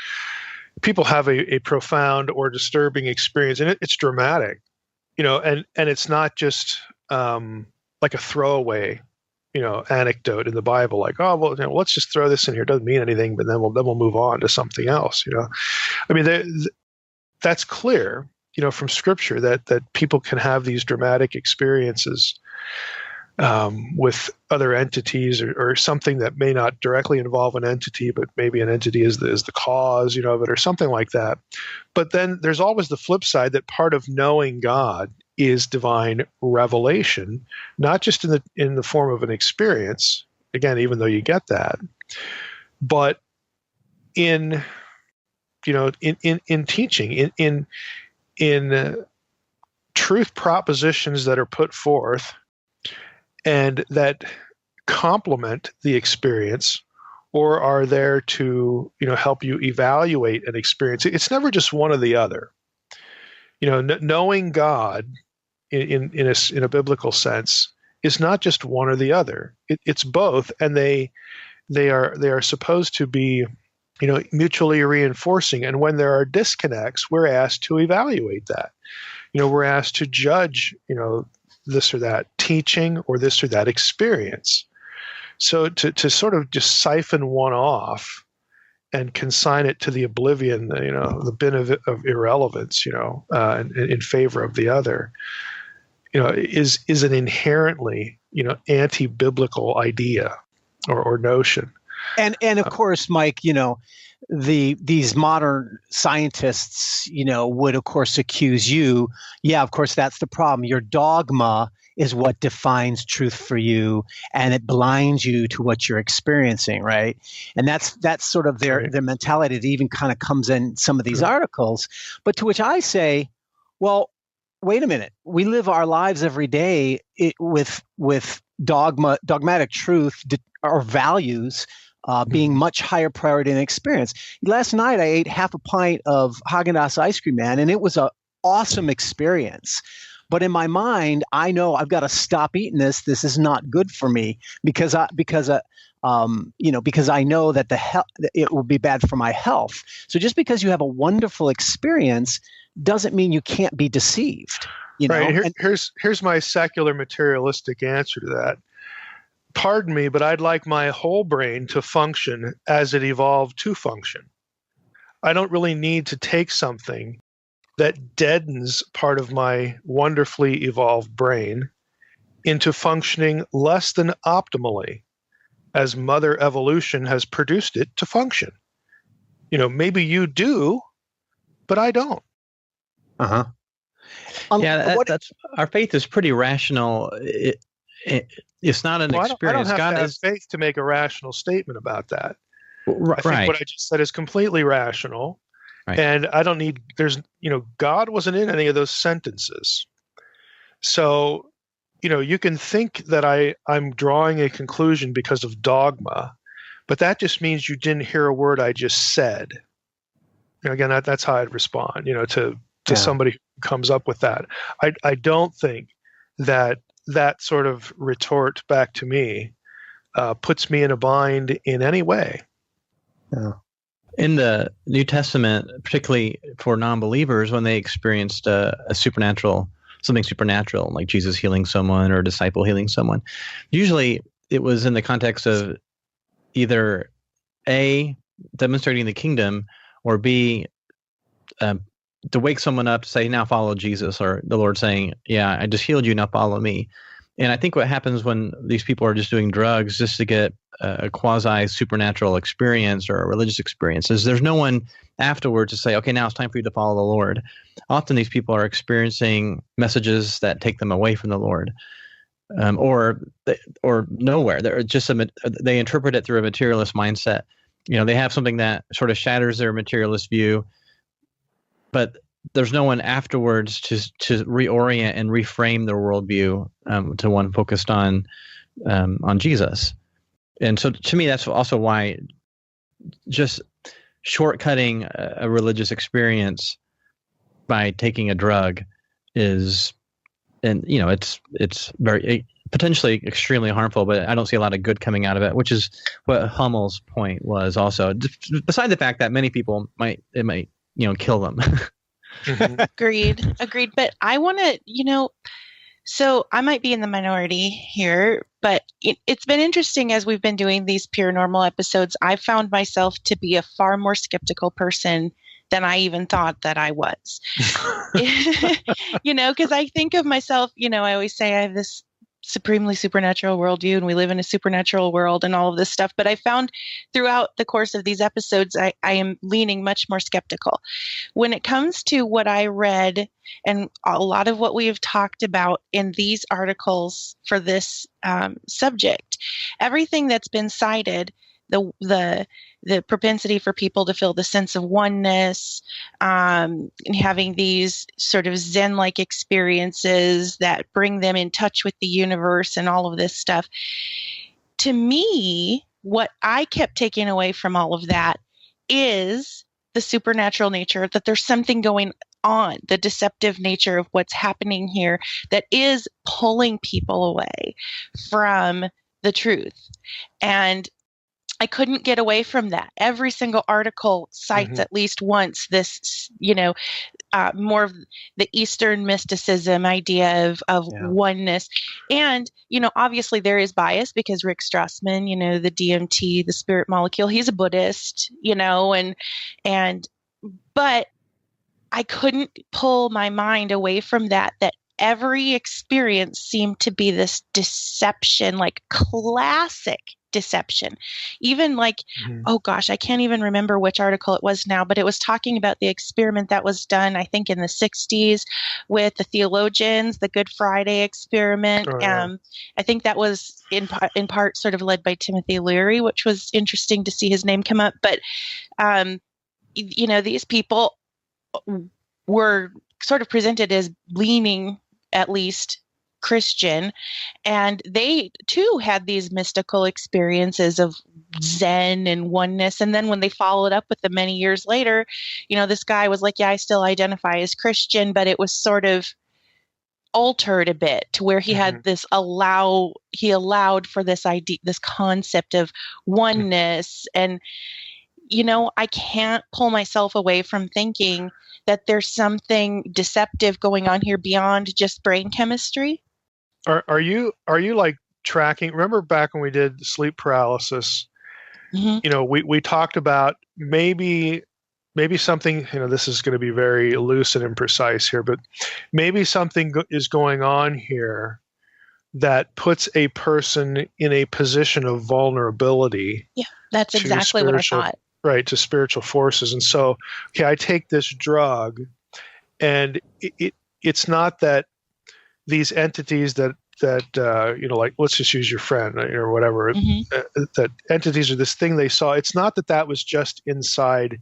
people have a profound or disturbing experience, and it's dramatic, and it's not just like a throwaway, anecdote in the Bible, like, oh, well, let's just throw this in here. It doesn't mean anything, but then we'll move on to something else. I mean, that's clear, from Scripture that people can have these dramatic experiences with other entities or something that may not directly involve an entity, but maybe an entity is the cause, of it, or something like that. But then there's always the flip side, that part of knowing God is divine revelation, not just in the form of an experience, again, even though you get that, but in teaching, in truth propositions that are put forth and that complement the experience, or are there to help you evaluate an experience. It's never just one or the other. Knowing God in a biblical sense is not just one or the other. It's both, and they are supposed to be mutually reinforcing. And when there are disconnects, we're asked to evaluate that. We're asked to judge, this or that teaching or this or that experience. So to sort of just siphon one off and consign it to the oblivion, the bin of irrelevance, in favor of the other, is an inherently, anti-biblical idea or notion.
And of course, Mike, these modern scientists, would of course accuse you. Yeah, of course, that's the problem. Your dogma is what defines truth for you, and it blinds you to what you're experiencing, right? And that's sort of their mentality. It even kind of comes in some of these articles. But to which I say, well, wait a minute. We live our lives every day with dogmatic truth or values being much higher priority than experience. Last night, I ate half a pint of Haagen-Dazs ice cream, man, and it was an awesome experience. But in my mind, I know I've got to stop eating this. This is not good for me because I know that it will be bad for my health. So just because you have a wonderful experience doesn't mean you can't be deceived.
Right. Here's my secular materialistic answer to that. Pardon me, but I'd like my whole brain to function as it evolved to function. I don't really need to take something that deadens part of my wonderfully evolved brain into functioning less than optimally as Mother Evolution has produced it to function. Maybe you do, but I don't.
Uh-huh. That's our faith is pretty rational. It's not an experience.
I don't have to have faith to make a rational statement about that. I think what I just said is completely rational. Right. And I don't need, God wasn't in any of those sentences. So, you can think that I'm drawing a conclusion because of dogma, but that just means you didn't hear a word I just said. Again, that's how I'd respond, to somebody who comes up with that. I don't think that sort of retort back to me puts me in a bind in any way.
Yeah. In the New Testament, particularly for non-believers, when they experienced something supernatural, like Jesus healing someone or a disciple healing someone, usually it was in the context of either A, demonstrating the kingdom, or B, to wake someone up to say, now follow Jesus, or the Lord saying, yeah, I just healed you, now follow me. And I think what happens when these people are just doing drugs just to get a quasi-supernatural experience or a religious experience is there's no one afterwards to say, okay, now it's time for you to follow the Lord. Often these people are experiencing messages that take them away from the Lord, or nowhere. They're just they interpret it through a materialist mindset. They have something that sort of shatters their materialist view, but there's no one afterwards to reorient and reframe their worldview to one focused on Jesus. And so to me, that's also why just shortcutting a religious experience by taking a drug is, and it's very potentially extremely harmful, but I don't see a lot of good coming out of it, which is what Hummel's point was also, beside the fact that many people might kill them.
Mm-hmm. Agreed. But I want to, so I might be in the minority here, but it's been interesting as we've been doing these Peeranormal episodes. I found myself to be a far more skeptical person than I even thought that I was. Because I think of myself, I always say I have this supremely supernatural worldview and we live in a supernatural world and all of this stuff. But I found throughout the course of these episodes, I am leaning much more skeptical. When it comes to what I read and a lot of what we have talked about in these articles for this subject, everything that's been cited, the propensity for people to feel the sense of oneness, and having these sort of Zen-like experiences that bring them in touch with the universe and all of this stuff. To me, what I kept taking away from all of that is the supernatural nature, that there's something going on, the deceptive nature of what's happening here that is pulling people away from the truth. And I couldn't get away from that. Every single article cites at least once this, more of the Eastern mysticism idea of oneness. And, obviously there is bias because Rick Strassman, the DMT, the spirit molecule, he's a Buddhist, but I couldn't pull my mind away from that every experience seemed to be this deception, like classic deception. Even like, oh gosh, I can't even remember which article it was now, but it was talking about the experiment that was done, I think in the 60s with the Entheogens, the Good Friday experiment. I think that was in part sort of led by Timothy Leary, which was interesting to see his name come up. But, these people were sort of presented as leaning at least Christian, and they too had these mystical experiences of Zen and oneness. And then when they followed up with them many years later, this guy was like, yeah, I still identify as Christian, but it was sort of altered a bit to where he had this he allowed for this idea, this concept of oneness. And I can't pull myself away from thinking that there's something deceptive going on here beyond just brain chemistry.
Are you like tracking? Remember back when we did sleep paralysis? We talked about maybe something. This is going to be very loose and imprecise here, but maybe something is going on here that puts a person in a position of vulnerability.
Yeah, that's exactly what I thought.
Right, to spiritual forces. And so, I take this drug, and it's not that these entities that like, let's just use your friend or whatever, that entities or this thing they saw, it's not that was just inside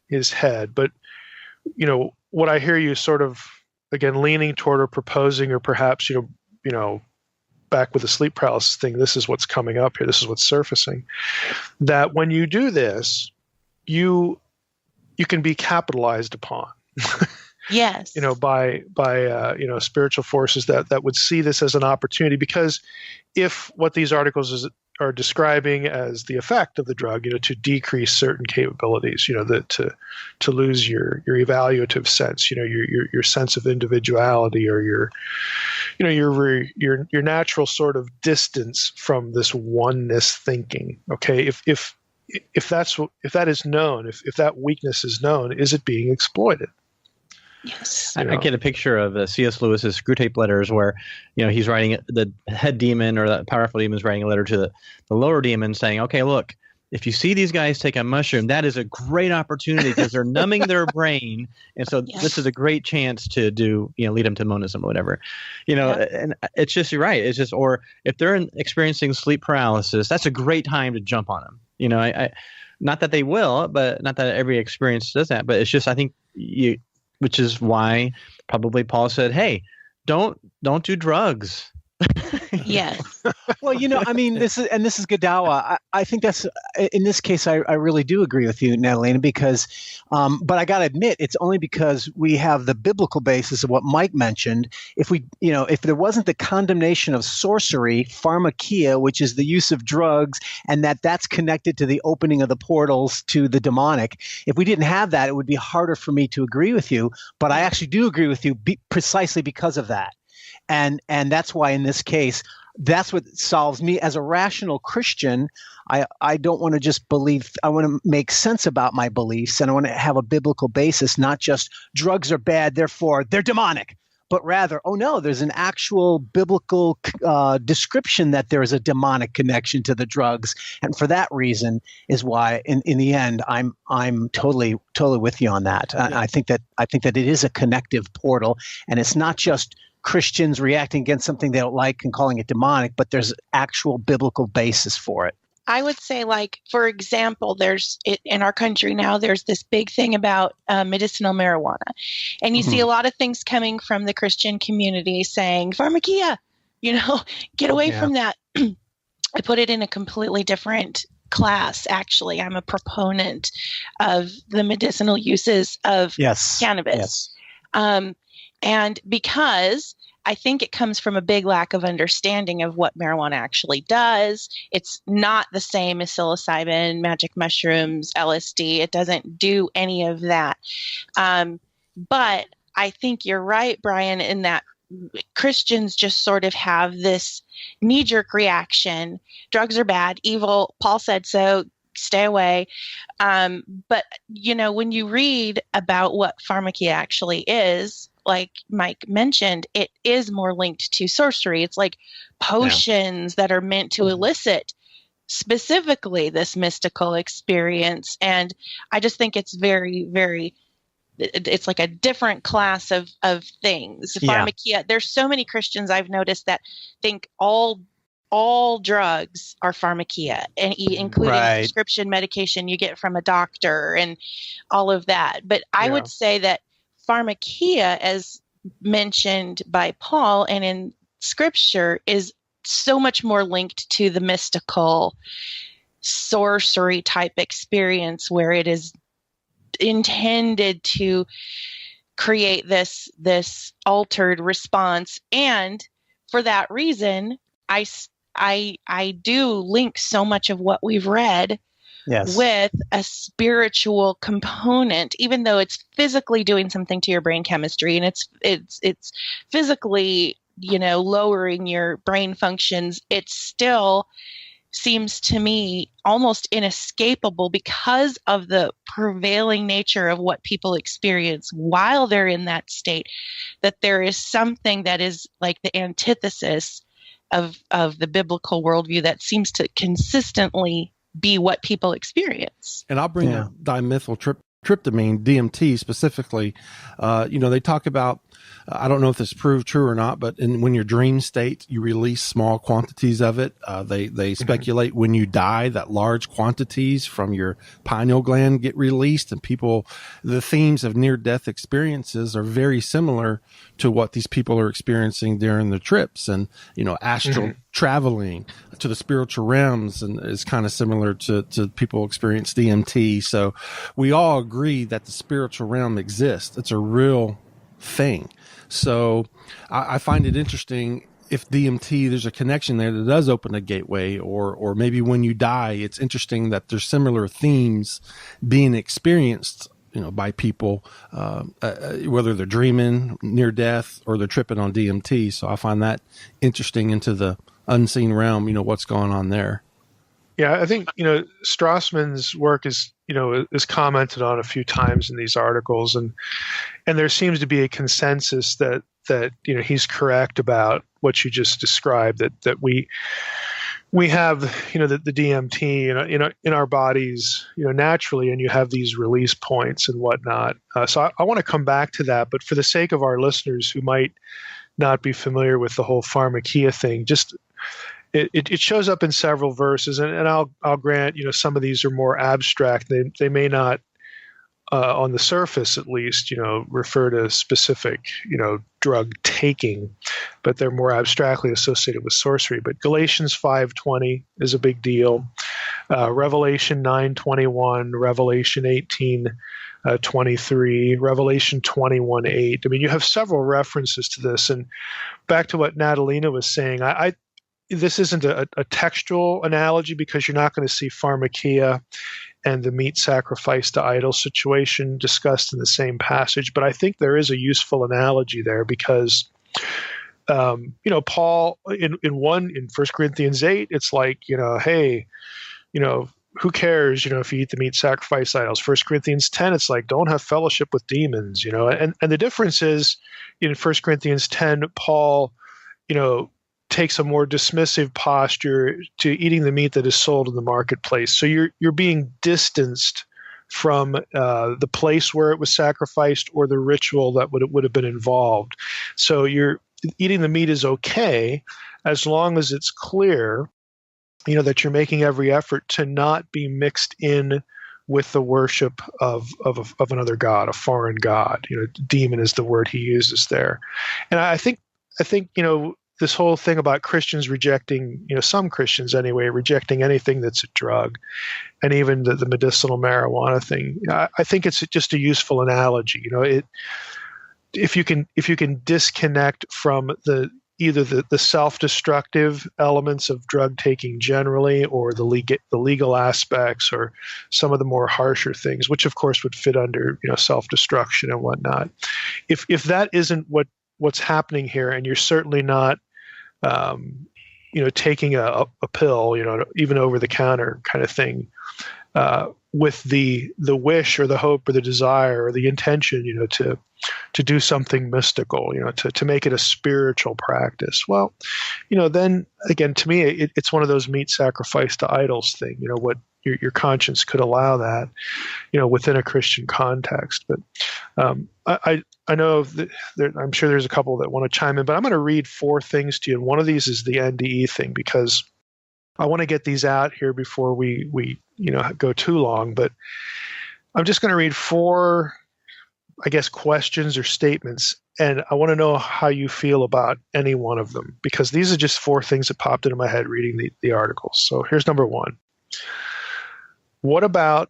his head. But, what I hear you sort of, again, leaning toward or proposing, or perhaps, back with the sleep paralysis thing, this is what's coming up here. This is what's surfacing. That when you do this, you can be capitalized upon.
Yes.
By spiritual forces that would see this as an opportunity, because if what these articles are describing as the effect of the drug, to decrease certain capabilities, to lose your evaluative sense, your sense of individuality, or your natural sort of distance from this oneness thinking. Okay, if that is known, if that weakness is known, is it being exploited?
Yes.
I get a picture of C.S. Lewis's Screw Tape Letters where, he's writing, the head demon or the powerful demon is writing a letter to the lower demon saying, okay, look, if you see these guys take a mushroom, that is a great opportunity because they're numbing their brain. And so this is a great chance to do, lead them to monism or whatever, and it's just, you're right. It's just, or if they're experiencing sleep paralysis, that's a great time to jump on them. I not that they will, but not that every experience does that, but it's just, I think which is why probably Paul said, hey, don't do drugs.
Yes.
Well, this is Gadawa. I think that's, in this case, I really do agree with you, Natalina, because, but I got to admit, it's only because we have the biblical basis of what Mike mentioned. If there wasn't the condemnation of sorcery, pharmakia, which is the use of drugs, and that's connected to the opening of the portals to the demonic, if we didn't have that, it would be harder for me to agree with you. But I actually do agree with you precisely because of that. And that's why in this case, that's what solves me as a rational Christian. I don't want to just believe. I want to make sense about my beliefs, and I want to have a biblical basis, not just drugs are bad, therefore they're demonic, but rather, oh no, there's an actual biblical description that there is a demonic connection to the drugs. And for that reason is why in the end, I'm totally with you on that. I think that it is a connective portal, and it's not just Christians reacting against something they don't like and calling it demonic, but there's actual biblical basis for it.
I would say, like, for example, in our country now, there's this big thing about medicinal marijuana. And you see a lot of things coming from the Christian community saying, pharmakia, get away from that. I put it in a completely different class, actually. I'm a proponent of the medicinal uses of cannabis. Yes. And because I think it comes from a big lack of understanding of what marijuana actually does. It's not the same as psilocybin, magic mushrooms, LSD. It doesn't do any of that. But I think you're right, Brian, in that Christians just sort of have this knee-jerk reaction. Drugs are bad, evil. Paul said so. Stay away. But, when you read about what pharmakia actually is, like Mike mentioned, it is more linked to sorcery. It's like potions that are meant to elicit specifically this mystical experience. And I just think it's very, very, it's like a different class of things. Pharmakia, there's so many Christians I've noticed that think all drugs are pharmakia, and including prescription medication you get from a doctor and all of that. But I would say that pharmakia, as mentioned by Paul and in Scripture, is so much more linked to the mystical sorcery type experience, where it is intended to create this altered response. And for that reason, I do link so much of what we've read with a spiritual component, even though it's physically doing something to your brain chemistry, and it's physically, lowering your brain functions. It still seems to me almost inescapable because of the prevailing nature of what people experience while they're in that state, that there is something that is like the antithesis of the biblical worldview that seems to consistently be what people experience.
And I'll bring up dimethyltryptamine, DMT specifically. They talk about, I don't know if this proved true or not, but when your dream state, you release small quantities of it. They speculate when you die that large quantities from your pineal gland get released, and the themes of near-death experiences are very similar to what these people are experiencing during the trips. And, astral traveling to the spiritual realms and is kind of similar to people experience DMT. So we all agree that the spiritual realm exists. It's a real thing. So I find it interesting if DMT, there's a connection there that does open a gateway, or maybe when you die, it's interesting that there's similar themes being experienced, by people, whether they're dreaming near death or they're tripping on DMT. So I find that interesting into the unseen realm, what's going on there.
Yeah, I think, Strassman's work is commented on a few times in these articles, and there seems to be a consensus that he's correct about what you just described, that we have, the DMT, in our bodies, naturally, and you have these release points and whatnot. So I want to come back to that, but for the sake of our listeners who might not be familiar with the whole pharmakia thing, just it shows up in several verses, and I'll grant, some of these are more abstract. They may not, on the surface at least, refer to specific, drug taking, but they're more abstractly associated with sorcery. But Galatians 5:20 is a big deal. Revelation 9:21, Revelation 18:23, Revelation 21:8. I mean, you have several references to this. And back to what Natalina was saying, this isn't a textual analogy, because you're not going to see pharmakia and the meat sacrifice to idol situation discussed in the same passage. But I think there is a useful analogy there, because, Paul in 1 Corinthians 8, it's like, hey, who cares, if you eat the meat sacrifice idols. 1 Corinthians 10, it's like, don't have fellowship with demons, and the difference is in 1 Corinthians 10, Paul, takes a more dismissive posture to eating the meat that is sold in the marketplace. So you're being distanced from the place where it was sacrificed or the ritual that would have been involved. So you're eating the meat is okay as long as it's clear, that you're making every effort to not be mixed in with the worship of another god, a foreign god. Demon is the word he uses there. And I think this whole thing about Christians rejecting, some Christians anyway, rejecting anything that's a drug, and even the medicinal marijuana thing, I think it's just a useful analogy. if you can disconnect from either the self-destructive elements of drug taking generally, or the legal aspects, or some of the more harsher things, which of course would fit under self-destruction and whatnot. If that isn't what's happening here, and you're certainly not taking a pill, even over the counter kind of thing, with the wish or the hope or the desire or the intention, to do something mystical, to make it a spiritual practice. Well, then again, to me, it's one of those meat sacrifice to idols thing. What your conscience could allow that, within a Christian context. But I know I'm sure there's a couple that want to chime in, but I'm going to read 4 things to you. And one of these is the NDE thing, because I want to get these out here before we go too long. But I'm just going to read 4, I guess, questions or statements, and I want to know how you feel about any one of them, because these are just 4 things that popped into my head reading the articles. So here's number 1. What about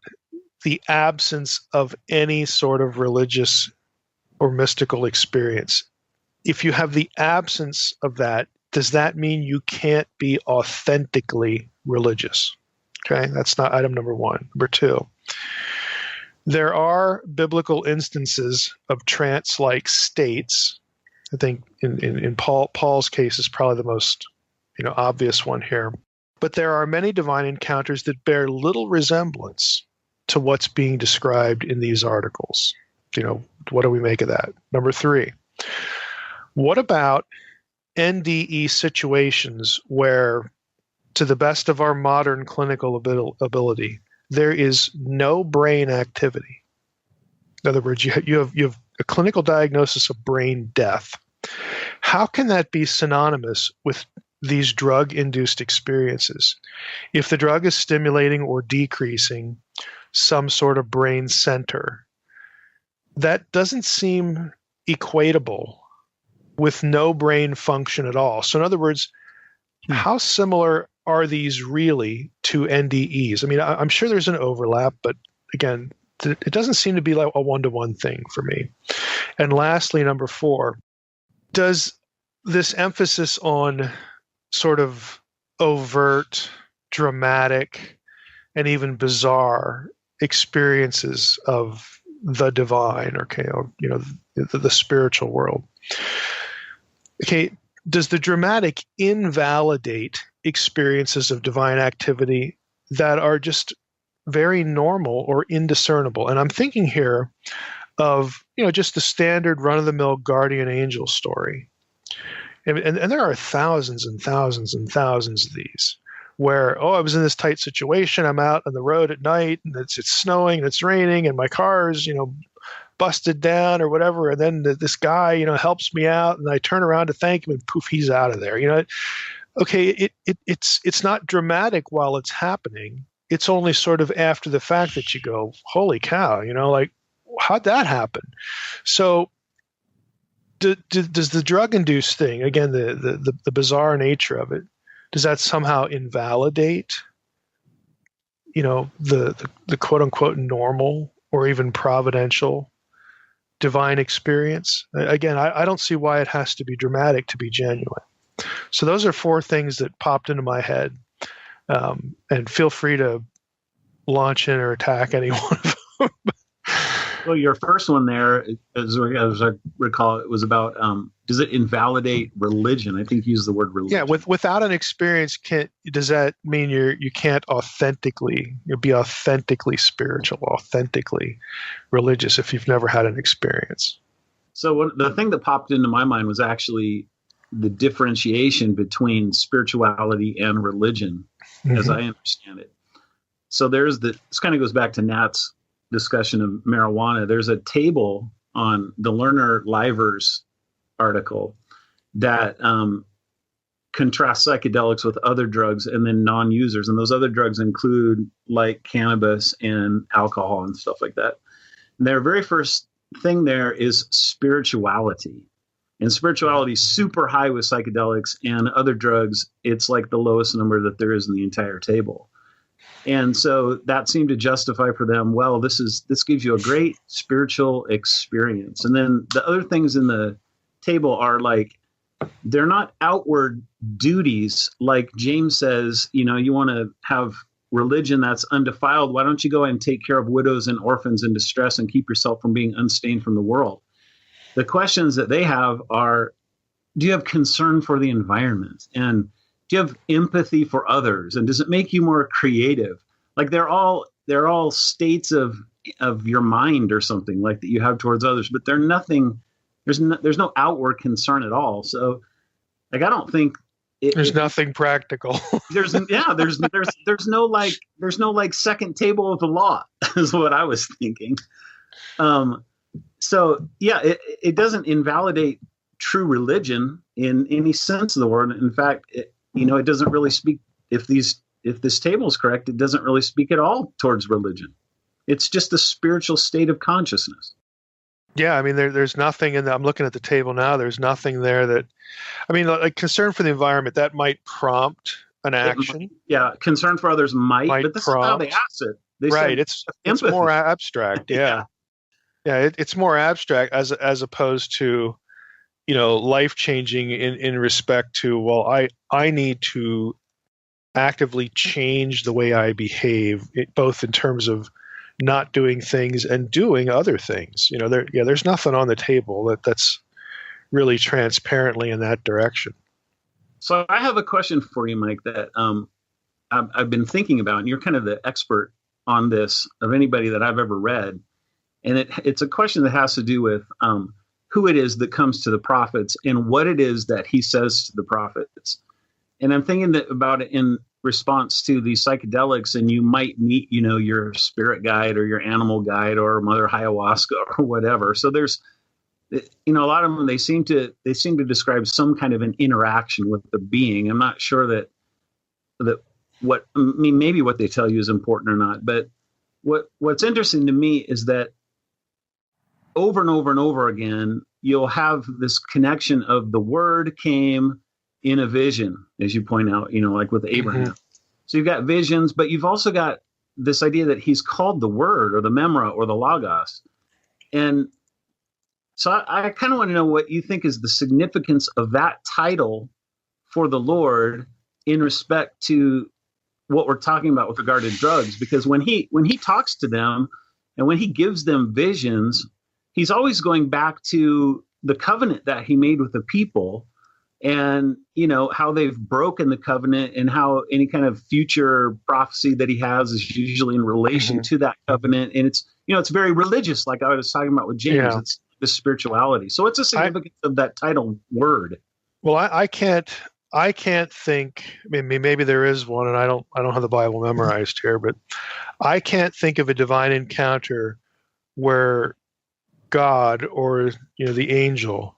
the absence of any sort of religious or mystical experience? If you have the absence of that, does that mean you can't be authentically religious? Okay, that's not item number 1. Number 2, there are biblical instances of trance-like states. I think in Paul's case is probably the most obvious one here. But there are many divine encounters that bear little resemblance to what's being described in these articles. What do we make of that? Number 3, what about NDE situations where, to the best of our modern clinical ability, there is no brain activity? In other words, you have a clinical diagnosis of brain death. How can that be synonymous with these drug-induced experiences? If the drug is stimulating or decreasing some sort of brain center, that doesn't seem equatable with no brain function at all. So in other words, how similar are these really to NDEs? I mean, I'm sure there's an overlap, but again, it doesn't seem to be like a one-to-one thing for me. And lastly, number 4, does this emphasis on sort of overt, dramatic, and even bizarre experiences of the divine, or the spiritual world, does the dramatic invalidate experiences of divine activity that are just very normal or indiscernible? And I'm thinking here of just the standard run-of-the-mill guardian angel story. And there are thousands and thousands and thousands of these, where, I was in this tight situation, I'm out on the road at night, and it's snowing and it's raining, and my car's busted down or whatever, and then this guy helps me out, and I turn around to thank him, and poof, he's out of there. It's not dramatic while it's happening. It's only sort of after the fact that you go, holy cow, like, how'd that happen? So does the drug-induced thing, again, the bizarre nature of it, does that somehow invalidate, the quote-unquote normal or even providential divine experience? Again, I don't see why it has to be dramatic to be genuine. So those are 4 things that popped into my head. And feel free to launch in or attack any one of them.
Well, your first one there, as I recall, it was about, does it invalidate religion? I think you used the word religion.
Yeah, without an experience, does that mean you can't be authentically spiritual, authentically religious if you've never had an experience?
So the thing that popped into my mind was actually the differentiation between spirituality and religion, as I understand it. So this kind of goes back to Nat's discussion of marijuana. There's a table on the Lerner Livers article that contrasts psychedelics with other drugs and then non-users. And those other drugs include like cannabis and alcohol and stuff like that. And their very first thing there is spirituality. And spirituality is super high with psychedelics, and other drugs, it's like the lowest number that there is in the entire table. And so that seemed to justify for them, well, this gives you a great spiritual experience. And then the other things in the table are like, they're not outward duties. Like James says, you want to have religion that's undefiled. Why don't you go and take care of widows and orphans in distress and keep yourself from being unstained from the world? The questions that they have are, do you have concern for the environment? And do you have empathy for others? And does it make you more creative? Like they're all states of your mind or something like that you have towards others, but there's no outward concern at all. So like, I don't think
there's nothing practical.
there's no like second table of the law is what I was thinking. So yeah, it doesn't invalidate true religion in any sense of the word. In fact, it doesn't really speak, if this table is correct, it doesn't really speak at all towards religion. It's just a spiritual state of consciousness.
Yeah, I mean, there's nothing in I'm looking at the table now. There's nothing there that, I mean, like concern for the environment, that might prompt an action.
Concern for others might, but this is how they ask it. They
right, it's more abstract. Yeah, it's more abstract as opposed to, life changing in respect to, well, I need to actively change the way I behave, both in terms of not doing things and doing other things. There's nothing on the table that's really transparently in that direction.
So I have a question for you, Mike, that I've been thinking about, and you're kind of the expert on this of anybody that I've ever read. And it's a question that has to do with who it is that comes to the prophets and what it is that he says to the prophets. And I'm thinking about it in response to the psychedelics, and you might meet, your spirit guide or your animal guide or Mother Ayahuasca or whatever. So there's, a lot of them, they seem to describe some kind of an interaction with the being. I'm not sure that maybe what they tell you is important or not, but what's interesting to me is that over and over and over again, you'll have this connection of the word came in a vision, as you point out, like with Abraham. Mm-hmm. So you've got visions, but you've also got this idea that he's called the word or the memra or the logos. And so I kind of want to know what you think is the significance of that title for the Lord in respect to what we're talking about with regard to drugs, because when he talks to them and when he gives them visions, he's always going back to the covenant that he made with the people, and how they've broken the covenant, and how any kind of future prophecy that he has is usually in relation to that covenant. And it's it's very religious, like I was talking about with James. Yeah. It's the spirituality. So what's the significance of that title word?
Well, I can't think. I mean, maybe there is one, and I don't have the Bible memorized here, but I can't think of a divine encounter where God or the angel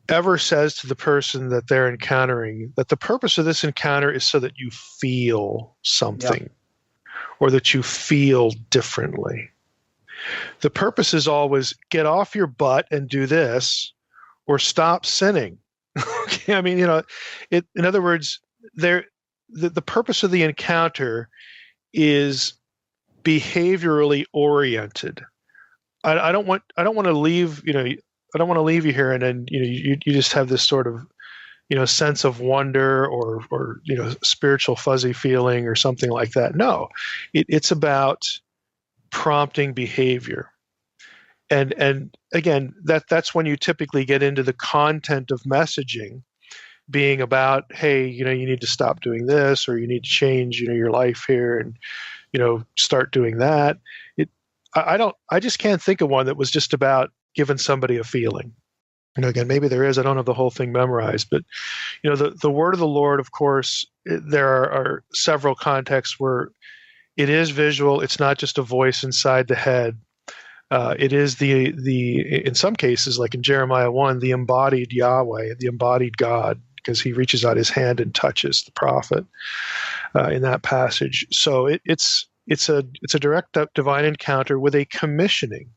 ever says to the person that they're encountering that the purpose of this encounter is so that you feel something, or that you feel differently. The purpose is always get off your butt and do this, or stop sinning. Okay, I mean, in other words, the purpose of the encounter is behaviorally oriented. I don't want to leave, I don't want to leave you here and then you just have this sort of sense of wonder or spiritual fuzzy feeling or something like that. No, it's about prompting behavior, and again that's when you typically get into the content of messaging being about, hey, you need to stop doing this, or you need to change your life here and start doing that. I just can't think of one that was just about giving somebody a feeling. Again, maybe there is. I don't have the whole thing memorized, but the word of the Lord, of course, there are several contexts where it is visual. It's not just a voice inside the head. It is the in some cases, like in Jeremiah 1, the embodied Yahweh, the embodied God, because he reaches out his hand and touches the prophet in that passage. So it's a direct divine encounter with a commissioning.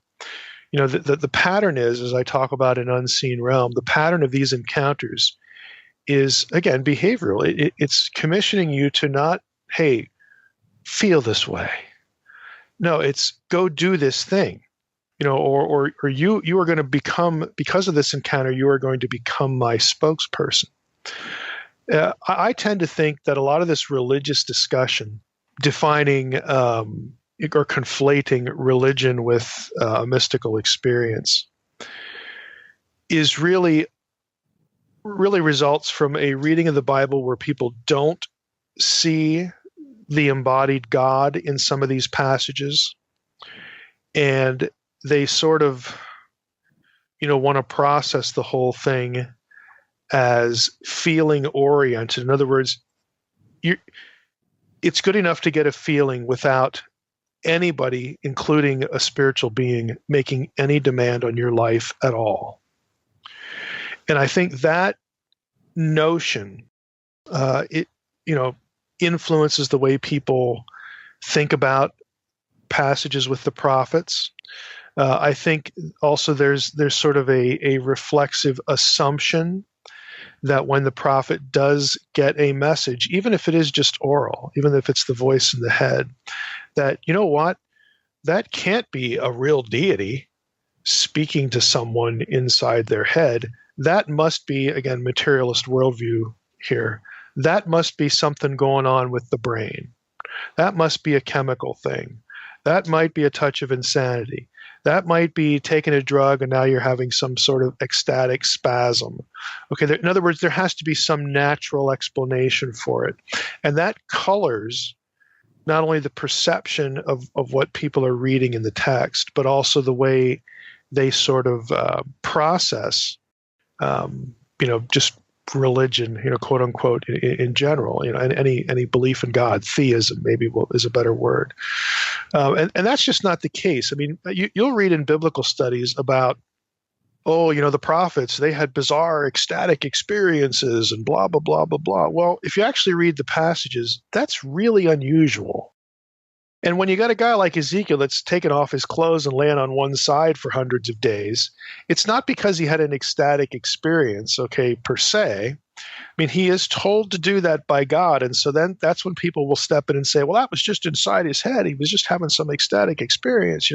The pattern is, as I talk about in Unseen Realm, the pattern of these encounters is, again, behavioral. It's commissioning you to not, hey, feel this way. No, it's go do this thing. Or you are going to become, because of this encounter, you are going to become my spokesperson. I tend to think that a lot of this religious discussion, defining or conflating religion with a mystical experience, is really results from a reading of the Bible where people don't see the embodied God in some of these passages, and they sort of, want to process the whole thing as feeling oriented. In other words, it's good enough to get a feeling without anybody, including a spiritual being, making any demand on your life at all. And I think that notion, influences the way people think about passages with the prophets. I think also there's sort of a reflexive assumption that when the prophet does get a message, even if it is just oral, even if it's the voice in the head, that, that can't be a real deity speaking to someone inside their head. That must be, again, materialist worldview here. That must be something going on with the brain. That must be a chemical thing. That might be a touch of insanity. That might be taking a drug and now you're having some sort of ecstatic spasm. Okay, in other words, there has to be some natural explanation for it. And that colors not only the perception of what people are reading in the text, but also the way they sort of process, just religion, quote unquote, in general, and any belief in God. Theism maybe is a better word, and that's just not the case. I mean, you'll read in biblical studies about, the prophets, they had bizarre ecstatic experiences and blah blah blah blah blah. Well, if you actually read the passages, that's really unusual. And when you got a guy like Ezekiel that's taken off his clothes and laying on one side for hundreds of days, it's not because he had an ecstatic experience, per se. I mean, he is told to do that by God. And so then that's when people will step in and say, well, that was just inside his head. He was just having some ecstatic experience.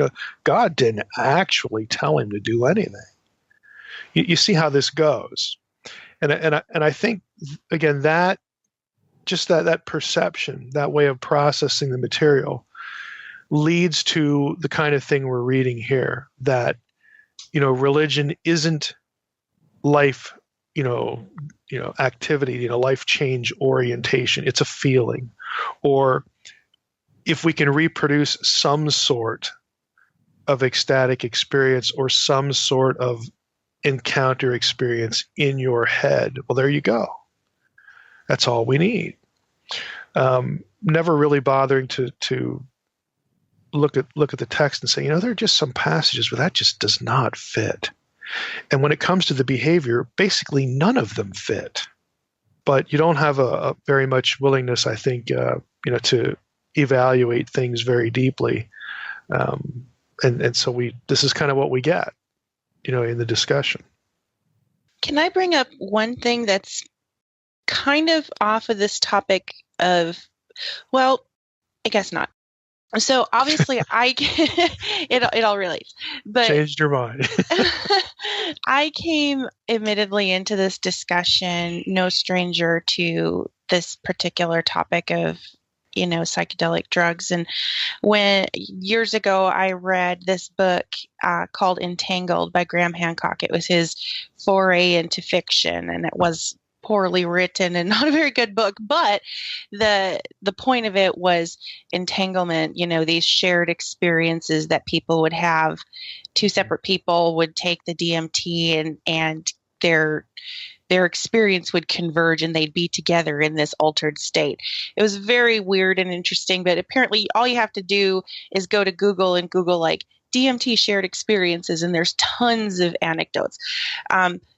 God didn't actually tell him to do anything. You see how this goes. And I think, again, that just that perception, that way of processing the material, leads to the kind of thing we're reading here, that, religion isn't life, activity, life change orientation. It's a feeling. Or if we can reproduce some sort of ecstatic experience or some sort of encounter experience in your head, well, there you go. That's all we need. Never really bothering to look at the text and say, there are just some passages where that just does not fit. And when it comes to the behavior, basically none of them fit. But you don't have a very much willingness, I think, to evaluate things very deeply. And so this is kind of what we get, in the discussion.
Can I bring up one thing that's kind of off of this topic of, well, I guess not. So obviously it all relates, but
changed your mind.
I came admittedly into this discussion no stranger to this particular topic of, psychedelic drugs. And when years ago, I read this book called Entangled by Graham Hancock. It was his foray into fiction, and it was poorly written and not a very good book, but the point of it was entanglement, these shared experiences that people would have. Two separate people would take the DMT and their experience would converge and they'd be together in this altered state. It was very weird and interesting, but apparently all you have to do is go to Google and Google like DMT shared experiences, and there's tons of anecdotes.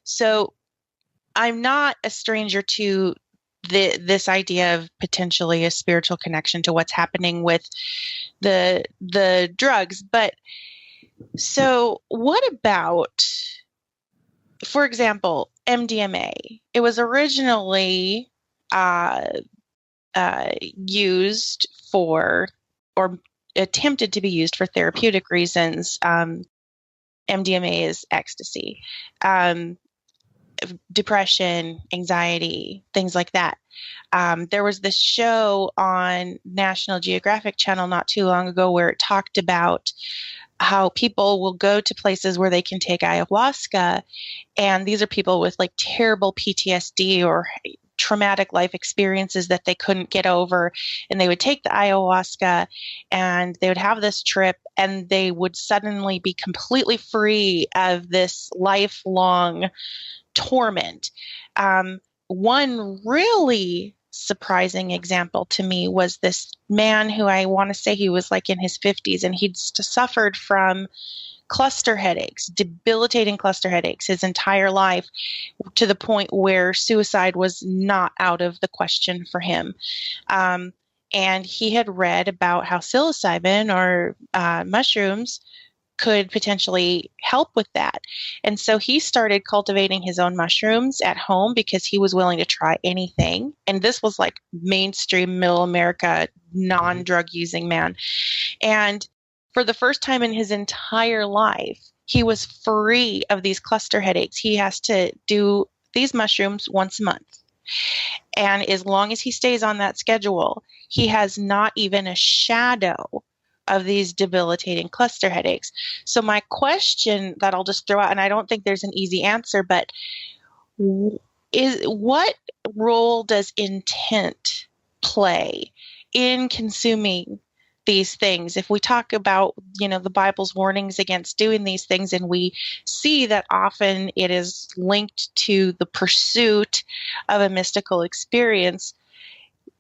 So I'm not a stranger to this idea of potentially a spiritual connection to what's happening with the drugs. But so what about, for example, MDMA? It was originally used for, or attempted to be used for therapeutic reasons. MDMA is ecstasy, depression, anxiety, things like that. There was this show on National Geographic Channel not too long ago where it talked about how people will go to places where they can take ayahuasca, and these are people with like terrible PTSD or traumatic life experiences that they couldn't get over, and they would take the ayahuasca and they would have this trip and they would suddenly be completely free of this lifelong torment. One really surprising example to me was this man who, I want to say he was like in his 50s, and he'd suffered from cluster headaches, debilitating cluster headaches his entire life, to the point where suicide was not out of the question for him. And he had read about how psilocybin or mushrooms could potentially help with that. And so he started cultivating his own mushrooms at home because he was willing to try anything. And this was like mainstream middle America, non-drug using man. And for the first time in his entire life, he was free of these cluster headaches. He has to do these mushrooms once a month. And as long as he stays on that schedule, he has not even a shadow of these debilitating cluster headaches. So my question that I'll just throw out, and I don't think there's an easy answer, but is what role does intent play in consuming these things? If we talk about, the Bible's warnings against doing these things, and we see that often it is linked to the pursuit of a mystical experience,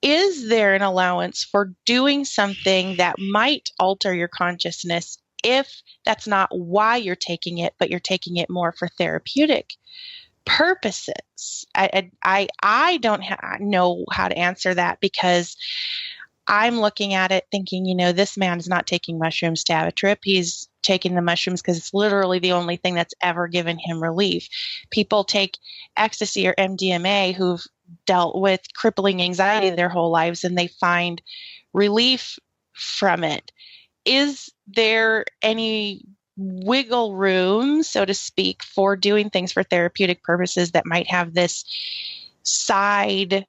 is there an allowance for doing something that might alter your consciousness if that's not why you're taking it, but you're taking it more for therapeutic purposes? I don't know how to answer that, because I'm looking at it thinking, this man is not taking mushrooms to have a trip. He's taking the mushrooms because it's literally the only thing that's ever given him relief. People take ecstasy or MDMA who've dealt with crippling anxiety their whole lives, and they find relief from it. Is there any wiggle room, so to speak, for doing things for therapeutic purposes that might have this side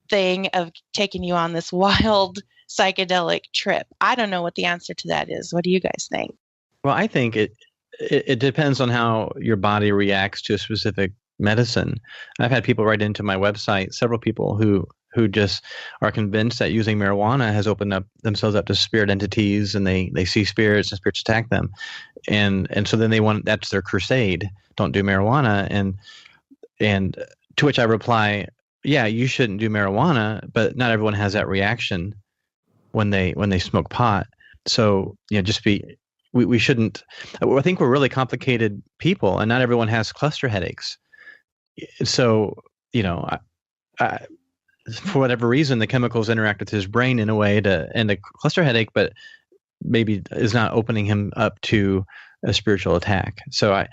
thing of taking you on this wild psychedelic trip? I don't know what the answer to that is. What do you guys think?
Well, I think it depends on how your body reacts to a specific medicine. I've had people write into my website, several people who just are convinced that using marijuana has opened up themselves up to spirit entities, and they see spirits and spirits attack them. And so then that's their crusade. Don't do marijuana. And to which I reply, yeah, you shouldn't do marijuana, but not everyone has that reaction when they smoke pot. So, we shouldn't. I think we're really complicated people, and not everyone has cluster headaches. So, for whatever reason, the chemicals interact with his brain in a way to end a cluster headache, but maybe is not opening him up to a spiritual attack. So I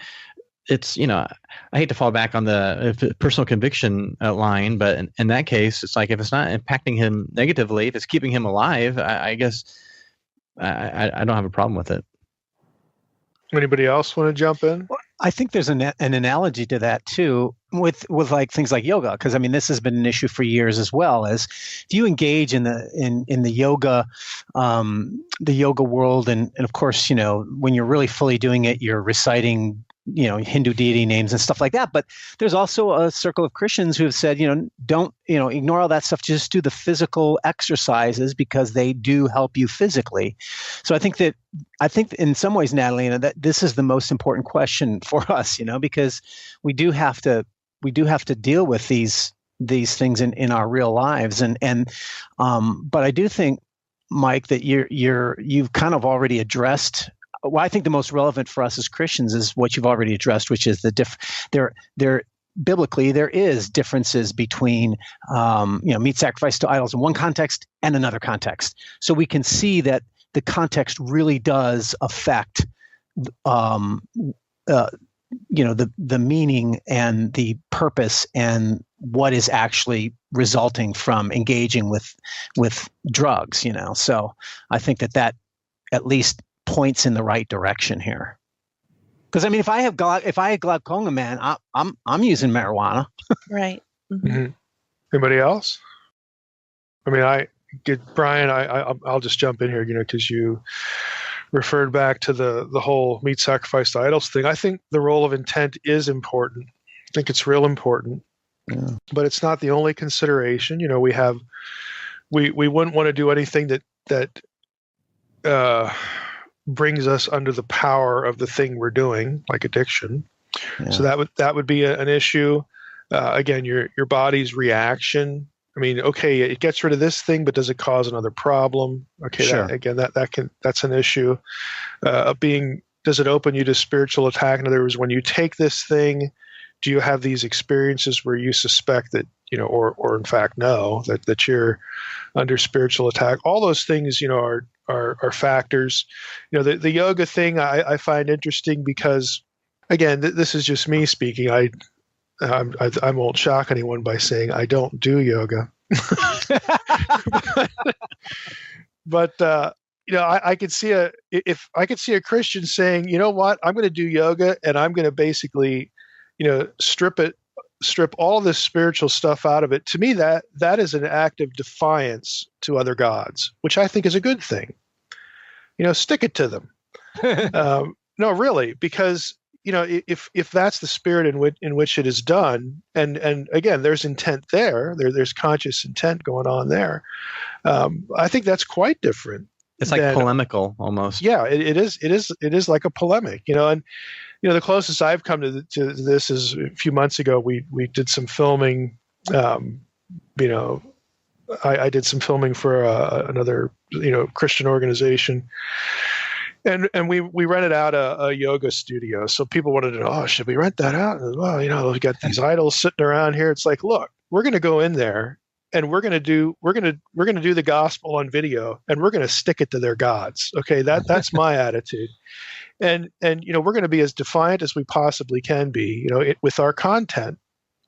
hate to fall back on the personal conviction line, but in that case, it's like if it's not impacting him negatively, if it's keeping him alive, I guess I don't have a problem with it.
Anybody else want to jump in?
Well, I think there's an analogy to that too, with like things like yoga, because I mean this has been an issue for years as well. As if you engage in the yoga world, and of course when you're really fully doing it, you're reciting Hindu deity names and stuff like that. But there's also a circle of Christians who have said, don't, ignore all that stuff. Just do the physical exercises because they do help you physically. So I think in some ways, Natalie, that this is the most important question for us, because we do have to deal with these things in our real lives. But I do think, Mike, that you've kind of already addressed. Well, I think the most relevant for us as Christians is what you've already addressed, which is biblically there is differences between meat sacrifice to idols in one context and another context. So we can see that the context really does affect the meaning and the purpose and what is actually resulting from engaging with drugs, So I think that at least points in the right direction here. Because I mean, if I had glaucoma, man, I'm using marijuana.
Right.
Mm-hmm. Mm-hmm. Anybody else? I mean, Brian, I'll just jump in here, because you referred back to the whole meat sacrifice to idols thing. I think the role of intent is important. I think it's real important, but it's not the only consideration. We wouldn't want to do anything that brings us under the power of the thing we're doing, like addiction. Yeah. So that would be an issue. Again, your body's reaction. I mean, okay, it gets rid of this thing, but does it cause another problem? Okay,
sure.
That's an issue. Does it open you to spiritual attack? In other words, when you take this thing, do you have these experiences where you suspect that, or in fact know that you're under spiritual attack? All those things, are factors. The yoga thing I find interesting because, again, this is just me speaking. I won't shock anyone by saying I don't do yoga, but I could see a Christian saying, you know what, I'm going to do yoga and I'm going to basically, strip all this spiritual stuff out of it. To me, that is an act of defiance to other gods, which I think is a good thing. Stick it to them. No, really, because if that's the spirit in which it is done, and again, there's intent there's conscious intent going on there. I think that's quite different.
It's like polemical almost.
Yeah, it is like a polemic, and the closest I've come to this is a few months ago. We did some filming. I did some filming for another Christian organization. And we rented out a yoga studio. So people wanted to know, oh, should we rent that out? And, well, we've got these idols sitting around here. It's like, look, we're going to go in there and we're going to do the gospel on video and we're going to stick it to their gods. Okay. That's my attitude. And we're going to be as defiant as we possibly can be, with our content.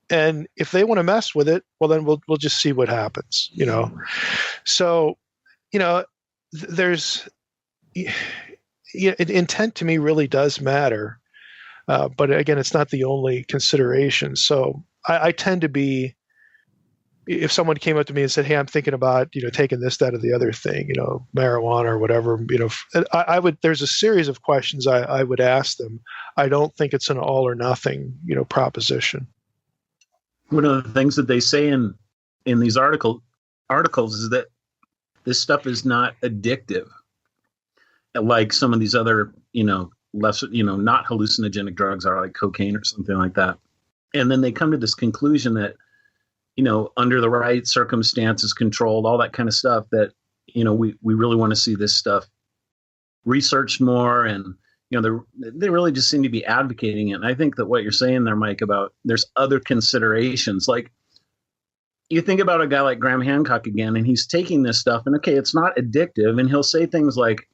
And if they want to mess with it, well, then we'll just see what happens, So, there's, intent to me really does matter, but again, it's not the only consideration. So I tend to be, if someone came up to me and said, "Hey, I'm thinking about taking this, that, or the other thing, marijuana or whatever," I would. There's a series of questions I would ask them. I don't think it's an all or nothing proposition.
One of the things that they say in these articles is that this stuff is not addictive, like some of these other, less, not hallucinogenic drugs are, like cocaine or something like that. And then they come to this conclusion that, under the right circumstances, controlled, all that kind of stuff, that, we really want to see this stuff researched more. And, they really just seem to be advocating it. And I think that what you're saying there, Mike, about there's other considerations, like you think about a guy like Graham Hancock again, and he's taking this stuff and, okay, it's not addictive. And he'll say things like,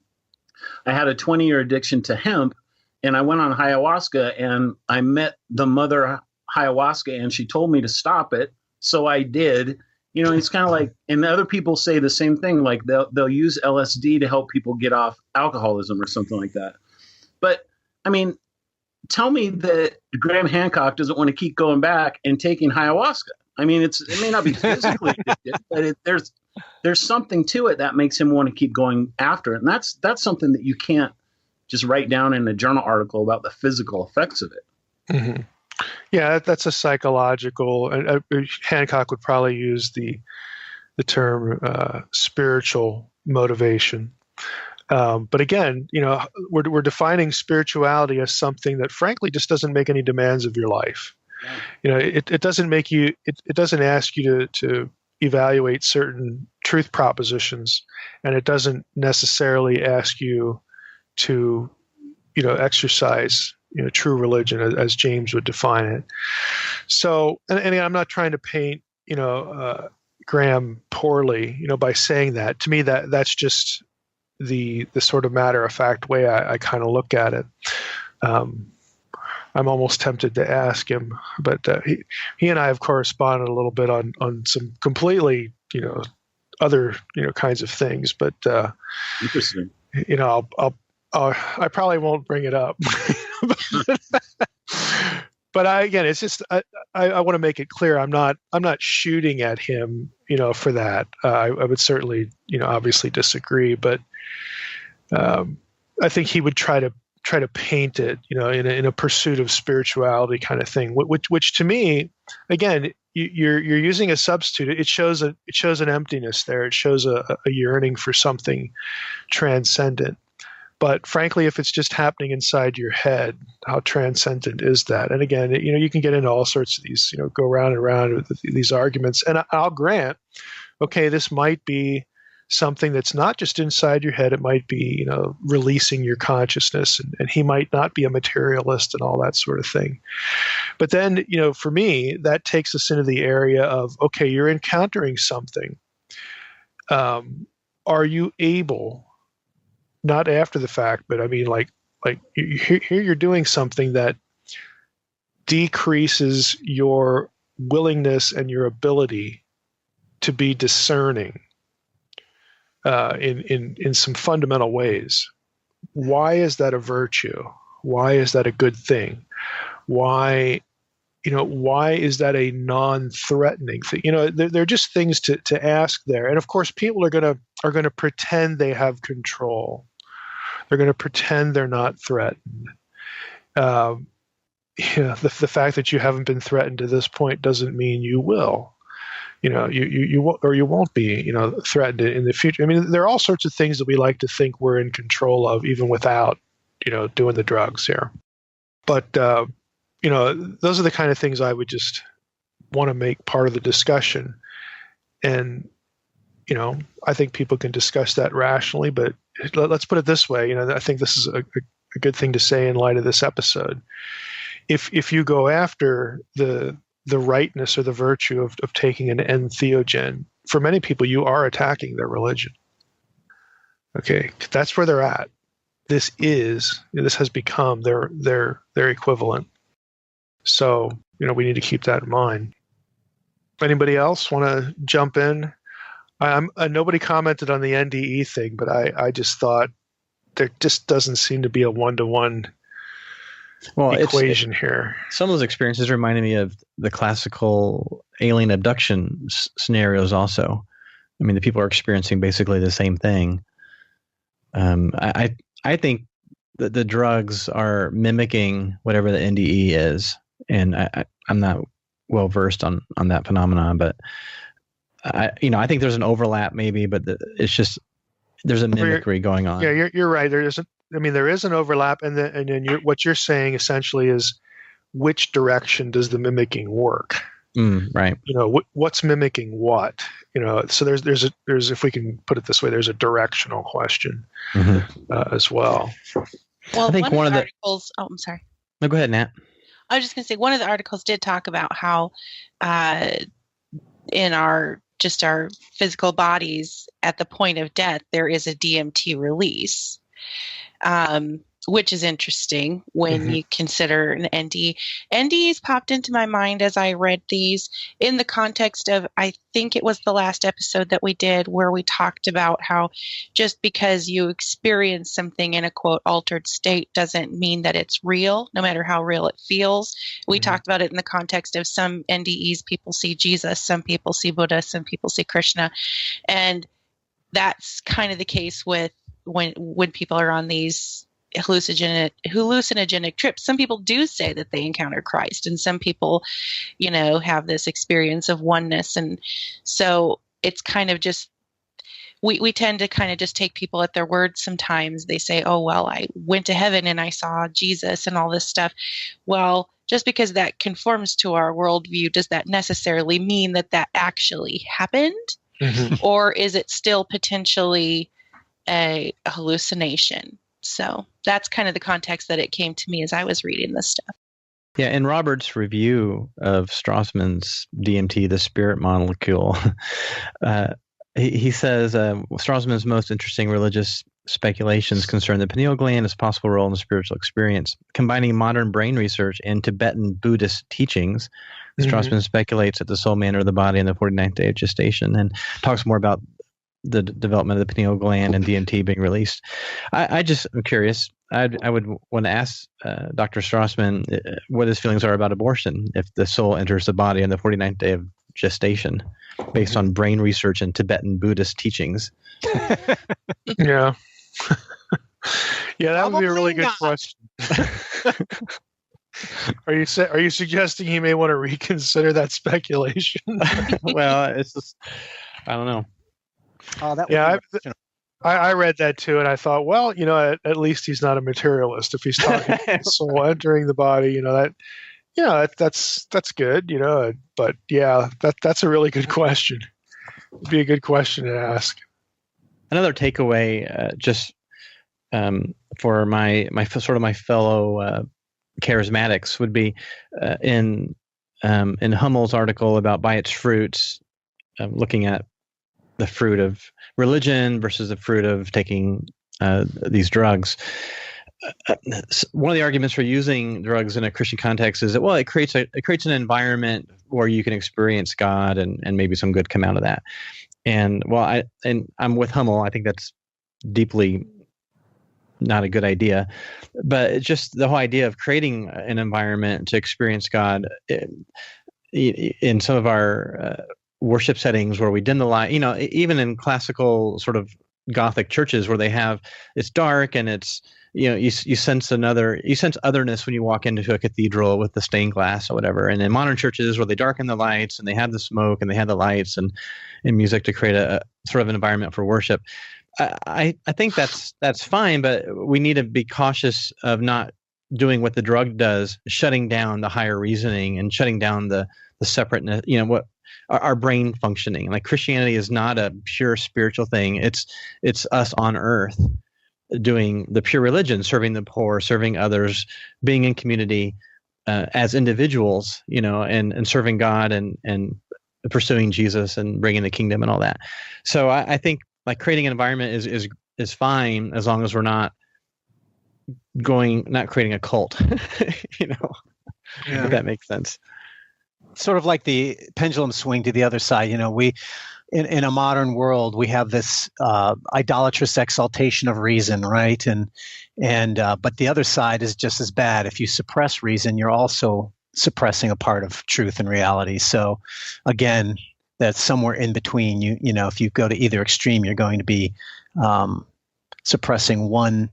I had a 20-year addiction to hemp and I went on ayahuasca and I met the mother ayahuasca and she told me to stop it. So I did. It's kind of like, and other people say the same thing, like they'll use LSD to help people get off alcoholism or something like that. But I mean, tell me that Graham Hancock doesn't want to keep going back and taking ayahuasca. I mean, it may not be physically addictive, but there's something to it that makes him want to keep going after it. And that's something that you can't just write down in a journal article about the physical effects of it.
Mm-hmm. Yeah, that's a psychological. Hancock would probably use the term spiritual motivation. But again, we're defining spirituality as something that, frankly, just doesn't make any demands of your life. Yeah. It doesn't make you. It doesn't ask you to evaluate certain truth propositions, and it doesn't necessarily ask you to, exercise, true religion as James would define it. So, and I'm not trying to paint, Graham poorly, by saying that. To me, that's just the sort of matter of fact way I kind of look at it. I'm almost tempted to ask him, but he and I have corresponded a little bit on some completely, other, kinds of things. But
Interesting.
I probably won't bring it up. But it's just I want to make it clear I'm not shooting at him, for that. I would certainly, obviously disagree, but I think he would try to paint it, in a pursuit of spirituality kind of thing, which to me, again, you're using a substitute. It shows an emptiness there. It shows a yearning for something transcendent. But frankly, if it's just happening inside your head, how transcendent is that? And again, you can get into all sorts of these, go round and round with these arguments. And I'll grant, okay, this might be something that's not just inside your head. It might be, releasing your consciousness, and he might not be a materialist and all that sort of thing. But then, for me, that takes us into the area of, okay, you're encountering something. Are you able, not after the fact, but I mean, like here you're doing something that decreases your willingness and your ability to be discerning in some fundamental ways. Why is that a virtue? Why is that a good thing? Why is that a non-threatening thing? They're just things to ask there. And of course, people are gonna pretend they have control. They're going to pretend they're not threatened. The fact that you haven't been threatened to this point doesn't mean you will. You won't, or you won't be, threatened in the future. I mean, there are all sorts of things that we like to think we're in control of, even without, doing the drugs here. But those are the kind of things I would just want to make part of the discussion. And I think people can discuss that rationally, but let's put it this way. I think this is a good thing to say in light of this episode. If you go after the rightness or the virtue of taking an entheogen, for many people, you are attacking their religion. Okay, that's where they're at. This has become their equivalent. So, we need to keep that in mind. Anybody else want to jump in? Nobody commented on the NDE thing, but I just thought there just doesn't seem to be a one-to-one equation here.
Some of those experiences reminded me of the classical alien abduction scenarios also. I mean, the people are experiencing basically the same thing. I think that the drugs are mimicking whatever the NDE is, and I'm not well versed on that phenomenon, but I think there's an overlap maybe, but it's just there's a mimicry going on.
Yeah, you're right. There is an overlap, and then what you're saying essentially is which direction does the mimicking work?
Right.
What's mimicking what? So there's if we can put it this way, there's a directional question as well.
Well, I think one of the articles. Oh, I'm sorry.
No, go ahead, Nat.
I was just going to say one of the articles did talk about how in our physical bodies at the point of death, there is a DMT release, which is interesting when you consider an ND. NDs popped into my mind as I read these in the context of, I think it was the last episode that we did where we talked about how just because you experience something in a quote altered state doesn't mean that it's real, no matter how real it feels. We talked about it in the context of some NDEs, people see Jesus, some people see Buddha, some people see Krishna. And that's kind of the case with when people are on these hallucinogenic trips. Some people do say that they encounter Christ, and some people, have this experience of oneness. And so it's kind of just, we tend to kind of just take people at their word sometimes. They say, oh, well, I went to heaven and I saw Jesus and all this stuff. Well, just because that conforms to our worldview, does that necessarily mean that actually happened? Or is it still potentially a hallucination? So that's kind of the context that it came to me as I was reading this stuff.
Yeah, in Robert's review of Strassman's DMT, the spirit molecule, he says Strassman's most interesting religious speculations concern the pineal gland, its possible role in the spiritual experience. Combining modern brain research and Tibetan Buddhist teachings, Strassman speculates that the soul may enter the body in the 49th day of gestation, and talks more about the development of the pineal gland and DMT being released. I'm curious. I would want to ask Dr. Strassman what his feelings are about abortion if the soul enters the body on the 49th day of gestation, based on brain research and Tibetan Buddhist teachings.
Yeah. Yeah, that would be a really good question. Are you suggesting he may want to reconsider that speculation?
Well, it's just, I don't know.
Yeah, I read that too, and I thought, well, at least he's not a materialist. If he's talking soul entering the body, that's good, But yeah, that's a really good question. It'd be a good question to ask.
Another takeaway, just for my fellow charismatics, would be in Hummel's article about By Its Fruits, looking at the fruit of religion versus the fruit of taking these drugs. One of the arguments for using drugs in a Christian context is that, well, it creates an environment where you can experience God and maybe some good come out of that. And I'm with Hummel. I think that's deeply not a good idea. But it's just the whole idea of creating an environment to experience God in some of our worship settings where we dim the light, even in classical sort of Gothic churches where it's dark and it's, you sense otherness when you walk into a cathedral with the stained glass or whatever. And in modern churches where they darken the lights and they have the smoke and they have the lights and music to create a sort of an environment for worship. I think that's fine, but we need to be cautious of not doing what the drug does, shutting down the higher reasoning and shutting down the separateness, what our brain functioning. Like Christianity is not a pure spiritual thing. It's us on earth doing the pure religion, serving the poor, serving others, being in community as individuals, and serving God and pursuing Jesus and bringing the kingdom and all that. So I think like creating an environment is fine as long as we're not creating a cult, if that makes sense.
Sort of like the pendulum swing to the other side. We in a modern world we have this idolatrous exaltation of reason, right? And but the other side is just as bad. If you suppress reason, you're also suppressing a part of truth and reality. So again, that's somewhere in between. If you go to either extreme, you're going to be suppressing one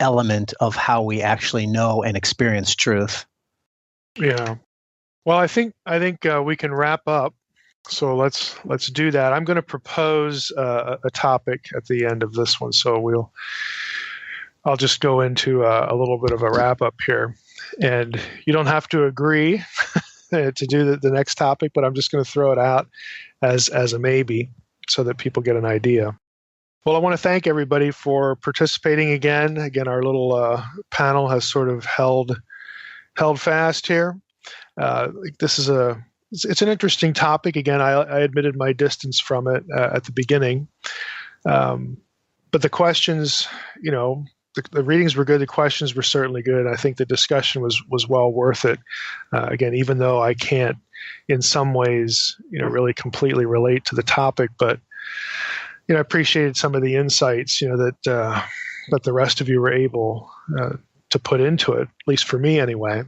element of how we actually know and experience truth.
Yeah. Well, I think we can wrap up. So let's do that. I'm going to propose a topic at the end of this one. So I'll just go into a little bit of a wrap up here, and you don't have to agree to do the next topic, but I'm just going to throw it out as a maybe so that people get an idea. Well, I want to thank everybody for participating again. Again, our little panel has sort of held fast here. This is it's an interesting topic. Again, I admitted my distance from it at the beginning, but the questions, the readings were good. The questions were certainly good. I think the discussion was well worth it. Again, even though I can't, in some ways, really completely relate to the topic, but I appreciated some of the insights, that the rest of you were able to put into it, at least for me anyway.